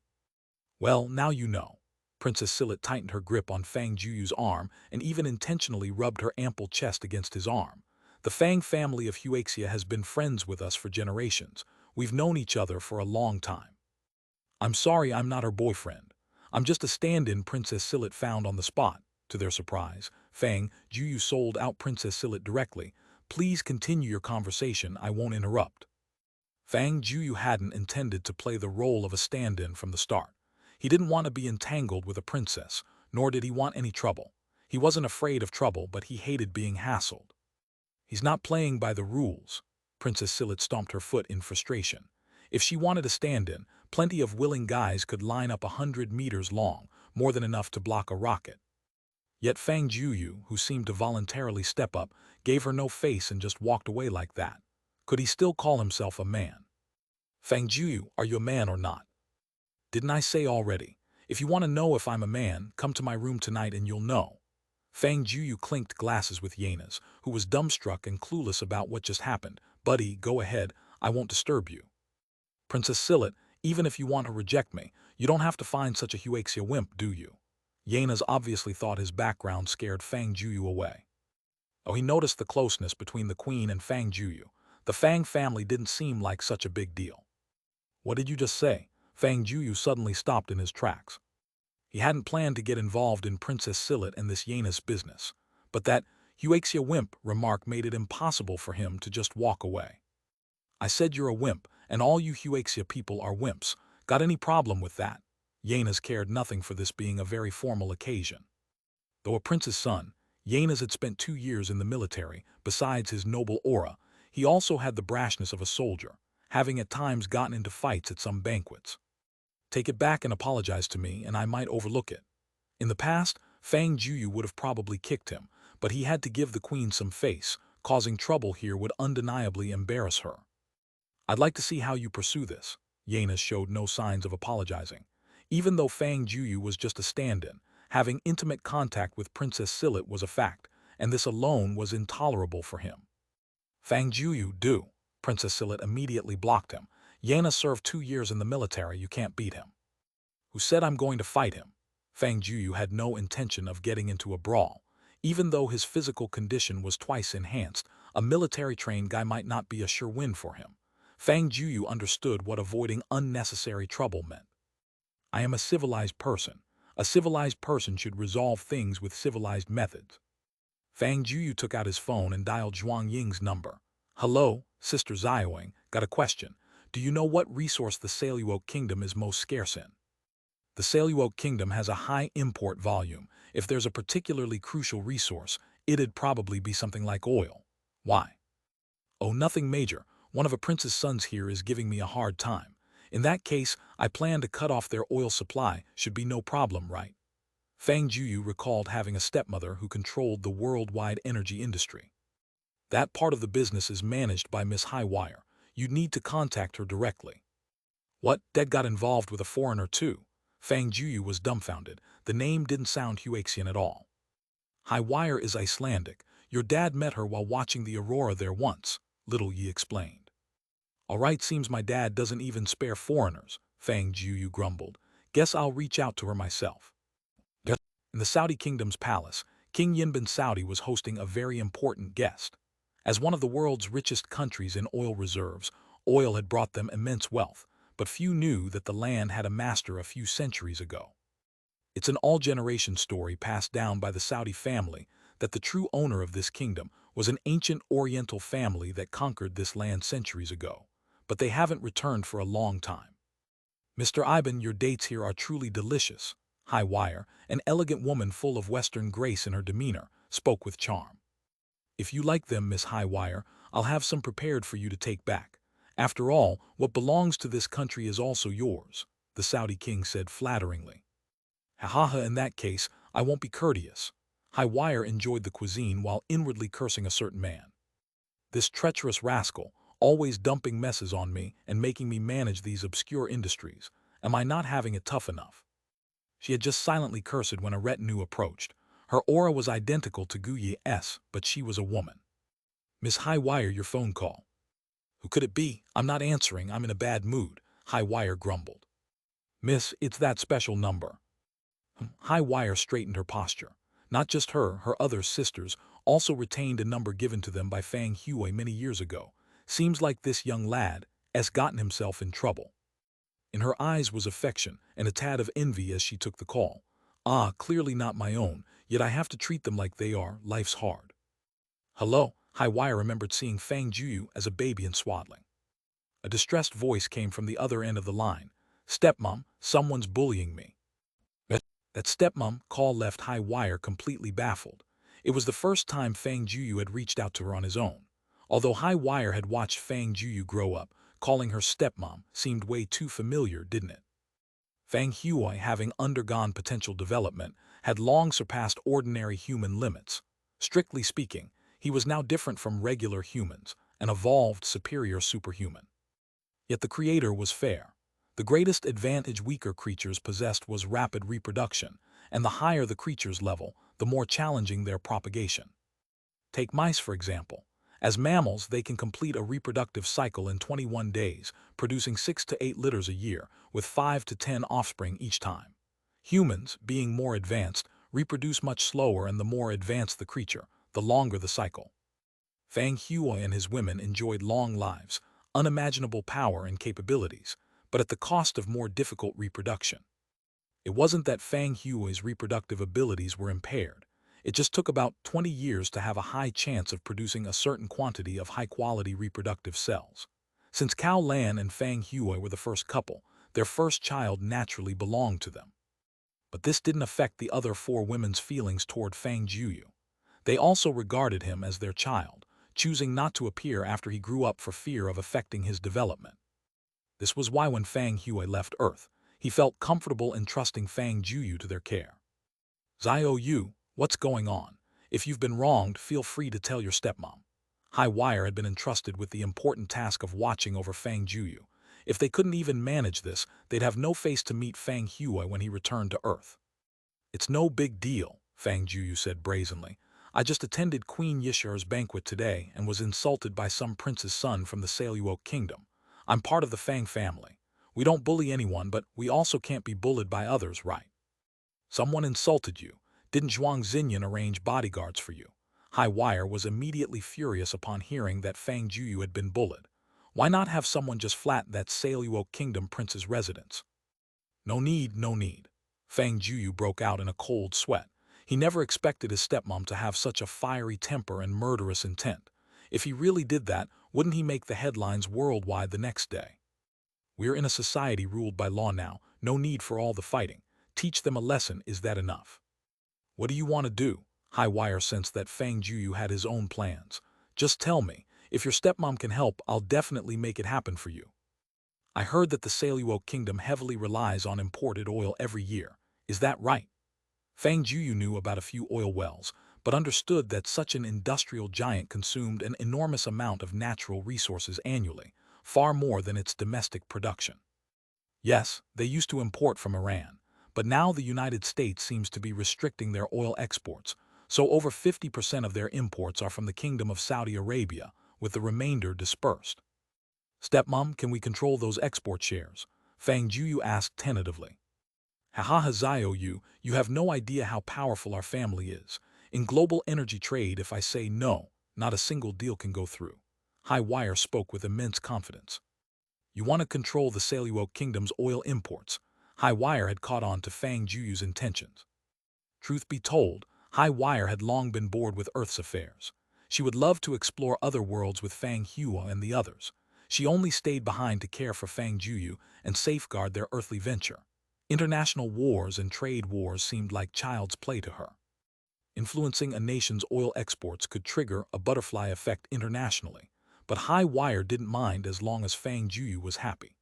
"Well, now you know." Princess Silit tightened her grip on Fang Juyu's arm and even intentionally rubbed her ample chest against his arm. "The Fang family of Huaxia has been friends with us for generations. We've known each other for a long time." "I'm sorry I'm not her boyfriend. I'm just a stand-in," Princess Silit found on the spot. To their surprise, Fang Jueyu sold out Princess Silit directly. "Please continue your conversation, I won't interrupt." Fang Jueyu hadn't intended to play the role of a stand-in from the start. He didn't want to be entangled with a princess, nor did he want any trouble. He wasn't afraid of trouble, but he hated being hassled. "He's not playing by the rules." Princess Silit stomped her foot in frustration. If she wanted a stand-in, plenty of willing guys could line up 100 meters long, more than enough to block a rocket. Yet Fang Jueyu, who seemed to voluntarily step up, gave her no face and just walked away like that. Could he still call himself a man? "Fang Jueyu, are you a man or not?" "Didn't I say already? If you want to know if I'm a man, come to my room tonight and you'll know." Fang Jueyu clinked glasses with Yena's, who was dumbstruck and clueless about what just happened. "Buddy, go ahead, I won't disturb you." "Princess Silit, even if you want to reject me, you don't have to find such a Huaxia wimp, do you?" Yena's obviously thought his background scared Fang Jueyu away. Oh, he noticed the closeness between the queen and Fang Jueyu. The Fang family didn't seem like such a big deal. "What did you just say?" Fang Jueyu suddenly stopped in his tracks. He hadn't planned to get involved in Princess Silit and this Yena's business, but that Huaxia wimp remark made it impossible for him to just walk away. "I said you're a wimp, and all you Huaxia people are wimps. Got any problem with that?" Yena's cared nothing for this being a very formal occasion. Though a prince's son, Yena's had spent 2 years in the military. Besides his noble aura, he also had the brashness of a soldier, having at times gotten into fights at some banquets. "Take it back and apologize to me, and I might overlook it." In the past, Fang Jueyu would have probably kicked him, but he had to give the queen some face. Causing trouble here would undeniably embarrass her. "I'd like to see how you pursue this." Yena showed no signs of apologizing. Even though Fang Jueyu was just a stand-in, having intimate contact with Princess Silit was a fact, and this alone was intolerable for him. "Fang Jueyu, do." Princess Silit immediately blocked him. "Yena served 2 years in the military, you can't beat him." "Who said I'm going to fight him?" Fang Jueyu had no intention of getting into a brawl. Even though his physical condition was twice enhanced, a military-trained guy might not be a sure win for him. Fang Jueyu understood what avoiding unnecessary trouble meant. "I am a civilized person. A civilized person should resolve things with civilized methods." Fang Jueyu took out his phone and dialed Zhuang Ying's number. "Hello, Sister Xiaoying, got a question. Do you know what resource the Saluo Kingdom is most scarce in?" "The Saluo Kingdom has a high import volume. If there's a particularly crucial resource, it'd probably be something like oil." "Why?" "Oh, nothing major. One of a prince's sons here is giving me a hard time. In that case, I plan to cut off their oil supply. Should be no problem, right?" Fang Jueyu recalled having a stepmother who controlled the worldwide energy industry. "That part of the business is managed by Miss Highwire. You'd need to contact her directly." "What? Dad got involved with a foreigner too?" Fang Jueyu was dumbfounded. The name didn't sound Huaxian at all. "Highwire is Icelandic. Your dad met her while watching the aurora there once," Little Yi explained. "All right, seems my dad doesn't even spare foreigners," Fang Jueyu grumbled. "Guess I'll reach out to her myself." In the Saudi kingdom's palace, King Yin bin Saudi was hosting a very important guest. As one of the world's richest countries in oil reserves, oil had brought them immense wealth, but few knew that the land had a master a few centuries ago. It's an all-generation story passed down by the Saudi family that the true owner of this kingdom was an ancient Oriental family that conquered this land centuries ago, but they haven't returned for a long time. "Mr. Ivan, your dates here are truly delicious." Highwire, an elegant woman full of Western grace in her demeanor, spoke with charm. "If you like them, Miss Highwire, I'll have some prepared for you to take back. After all, what belongs to this country is also yours," the Saudi king said flatteringly. "Ha ha ha, in that case, I won't be courteous." High Wire enjoyed the cuisine while inwardly cursing a certain man. This treacherous rascal, always dumping messes on me and making me manage these obscure industries. Am I not having it tough enough? She had just silently cursed when a retinue approached. Her aura was identical to Gog's, but she was a woman. Miss High Wire, your phone call. Who could it be? I'm not answering, I'm in a bad mood, High Wire grumbled. Miss, it's that special number. High Wire straightened her posture. Not just her other sisters also retained a number given to them by Fang Jueyu many years ago. Seems like this young lad has gotten himself in trouble. In her eyes was affection and a tad of envy as she took the call. Ah, clearly not my own, yet I have to treat them like they are, life's hard. Hello, High Wire remembered seeing Fang Jueyu as a baby in swaddling. A distressed voice came from the other end of the line. Stepmom, someone's bullying me. That stepmom call left High Wire completely baffled. It was the first time Fang Jueyu had reached out to her on his own. Although High Wire had watched Fang Jueyu grow up, calling her stepmom seemed way too familiar, didn't it? Fang Jueyu, having undergone potential development, had long surpassed ordinary human limits. Strictly speaking, he was now different from regular humans, an evolved superior superhuman. Yet the Creator was fair. The greatest advantage weaker creatures possessed was rapid reproduction, and the higher the creature's level, the more challenging their propagation. Take mice, for example. As mammals, they can complete a reproductive cycle in 21 days, producing 6 to 8 litters a year, with 5 to 10 offspring each time. Humans, being more advanced, reproduce much slower, and the more advanced the creature, the longer the cycle. Fang Jueyu and his women enjoyed long lives, unimaginable power and capabilities, but at the cost of more difficult reproduction. It wasn't that Fang Jueyu's reproductive abilities were impaired. It just took about 20 years to have a high chance of producing a certain quantity of high-quality reproductive cells. Since Cao Lan and Fang Jueyu were the first couple, their first child naturally belonged to them. But this didn't affect the other 4 women's feelings toward Fang Jueyu. They also regarded him as their child, choosing not to appear after he grew up for fear of affecting his development. This was why when Fang Jueyu left Earth, he felt comfortable entrusting Fang Jueyu to their care. Xiao Yu, what's going on? If you've been wronged, feel free to tell your stepmom. High Wire had been entrusted with the important task of watching over Fang Jueyu. If they couldn't even manage this, they'd have no face to meet Fang Jueyu when he returned to Earth. It's no big deal, Fang Jueyu said brazenly. I just attended Queen Yishar's banquet today and was insulted by some prince's son from the Saluo kingdom. I'm part of the Fang family. We don't bully anyone, but we also can't be bullied by others, right? Someone insulted you. Didn't Zhuang Xinyan arrange bodyguards for you? High Wire was immediately furious upon hearing that Fang Jueyu had been bullied. Why not have someone just flat that Saluo kingdom prince's residence? No need, no need. Fang Jueyu broke out in a cold sweat. He never expected his stepmom to have such a fiery temper and murderous intent. If he really did that, wouldn't he make the headlines worldwide the next day? We're in a society ruled by law now, no need for all the fighting. Teach them a lesson, is that enough? What do you want to do? High Wire sensed that Fang Jueyu had his own plans. Just tell me, if your stepmom can help, I'll definitely make it happen for you. I heard that the Saluo kingdom heavily relies on imported oil every year. Is that right? Fang Jueyu knew about a few oil wells, but understood that such an industrial giant consumed an enormous amount of natural resources annually, far more than its domestic production. Yes, they used to import from Iran, but now the United States seems to be restricting their oil exports, so over 50% of their imports are from the Kingdom of Saudi Arabia, with the remainder dispersed. Stepmom, can we control those export shares? Fang Jueyu asked tentatively. Ha Xiao Yu, you have no idea how powerful our family is. In global energy trade, if I say no, not a single deal can go through. High Wire spoke with immense confidence. You want to control the Saluo kingdom's oil imports. High Wire had caught on to Fang Jueyu's intentions. Truth be told, High Wire had long been bored with Earth's affairs. She would love to explore other worlds with Fang Jueyu and the others. She only stayed behind to care for Fang Jueyu and safeguard their earthly venture. International wars and trade wars seemed like child's play to her. Influencing a nation's oil exports could trigger a butterfly effect internationally, but High Wire didn't mind as long as Fang Jueyu was happy.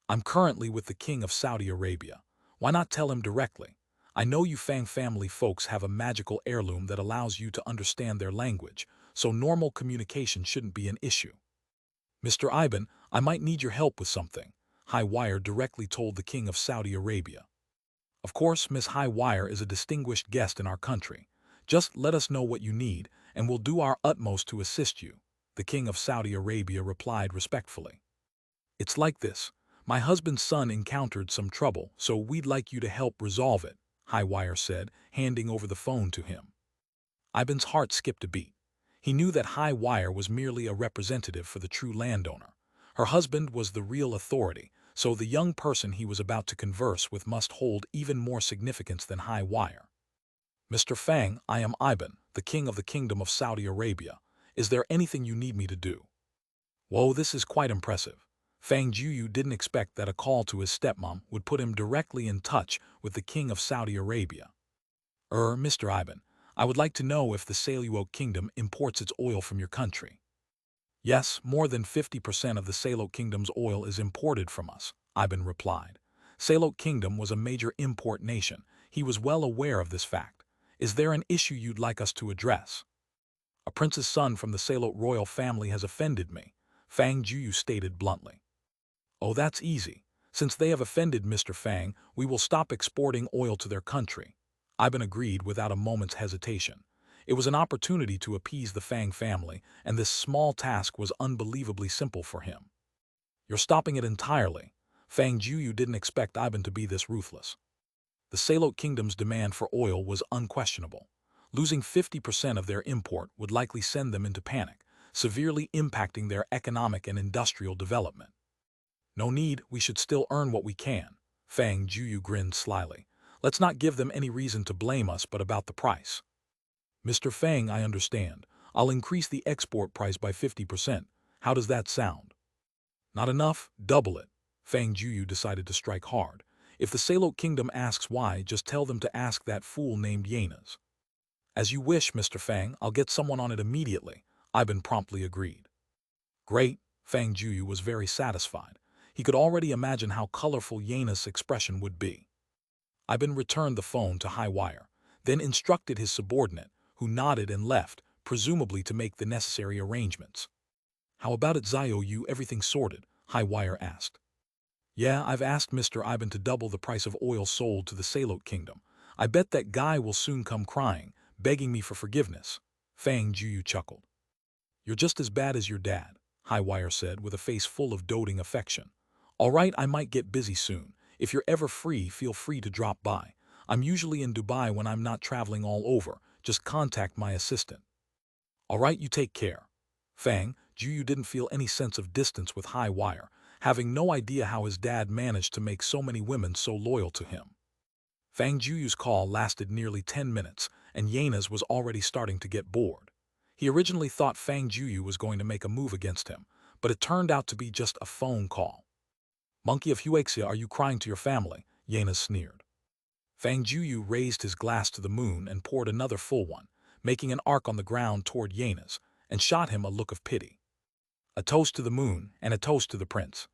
I'm currently with the King of Saudi Arabia. Why not tell him directly? I know you Fang family folks have a magical heirloom that allows you to understand their language, so normal communication shouldn't be an issue. Mr. Iban, I might need your help with something, High Wire directly told the King of Saudi Arabia. Of course, Miss High Wire is a distinguished guest in our country. Just let us know what you need, and we'll do our utmost to assist you, the King of Saudi Arabia replied respectfully. It's like this. My husband's son encountered some trouble, so we'd like you to help resolve it, High Wire said, handing over the phone to him. Iban's heart skipped a beat. He knew that High Wire was merely a representative for the true landowner. Her husband was the real authority, so the young person he was about to converse with must hold even more significance than High Wire. Mr. Fang, I am Iban, the king of the Kingdom of Saudi Arabia. Is there anything you need me to do? Whoa, this is quite impressive. Fang Jueyu didn't expect that a call to his stepmom would put him directly in touch with the king of Saudi Arabia. Mr. Iban, I would like to know if the Sailok Kingdom imports its oil from your country. Yes, more than 50% of the Sailok Kingdom's oil is imported from us, Iban replied. Sailok Kingdom was a major import nation. He was well aware of this fact. Is there an issue you'd like us to address? A prince's son from the Sailok royal family has offended me, Fang Jueyu stated bluntly. Oh, that's easy. Since they have offended Mr. Fang, we will stop exporting oil to their country. Iban agreed without a moment's hesitation. It was an opportunity to appease the Fang family, and this small task was unbelievably simple for him. You're stopping it entirely. Fang Jueyu didn't expect Iban to be this ruthless. The Sailok Kingdom's demand for oil was unquestionable. Losing 50% of their import would likely send them into panic, severely impacting their economic and industrial development. No need, we should still earn what we can. Fang Jueyu grinned slyly. Let's not give them any reason to blame us but about the price. Mr. Fang, I understand. I'll increase the export price by 50%. How does that sound? Not enough? Double it. Fang Jueyu decided to strike hard. If the Sailok Kingdom asks why, just tell them to ask that fool named Yanas. As you wish, Mr. Fang, I'll get someone on it immediately, Iban promptly agreed. Great, Fang Jueyu was very satisfied. He could already imagine how colorful Yanas' expression would be. Iban returned the phone to High Wire, then instructed his subordinate, who nodded and left, presumably to make the necessary arrangements. How about it, Xiaoyu, everything sorted? High Wire asked. Yeah, I've asked Mr. Iban to double the price of oil sold to the Sailok Kingdom. I bet that guy will soon come crying, begging me for forgiveness. Fang Jueyu chuckled. You're just as bad as your dad, High Wire said with a face full of doting affection. All right, I might get busy soon. If you're ever free, feel free to drop by. I'm usually in Dubai when I'm not traveling all over. Just contact my assistant. All right, you take care. Fang Jueyu didn't feel any sense of distance with High Wire, having no idea how his dad managed to make so many women so loyal to him. Fang Jueyu's call lasted nearly 10 minutes, and Yanas was already starting to get bored. He originally thought Fang Jueyu was going to make a move against him, but it turned out to be just a phone call. Monkey of Huaxia, are you crying to your family? Yanas sneered. Fang Jueyu raised his glass to the moon and poured another full one, making an arc on the ground toward Yanas, and shot him a look of pity. A toast to the moon and a toast to the prince.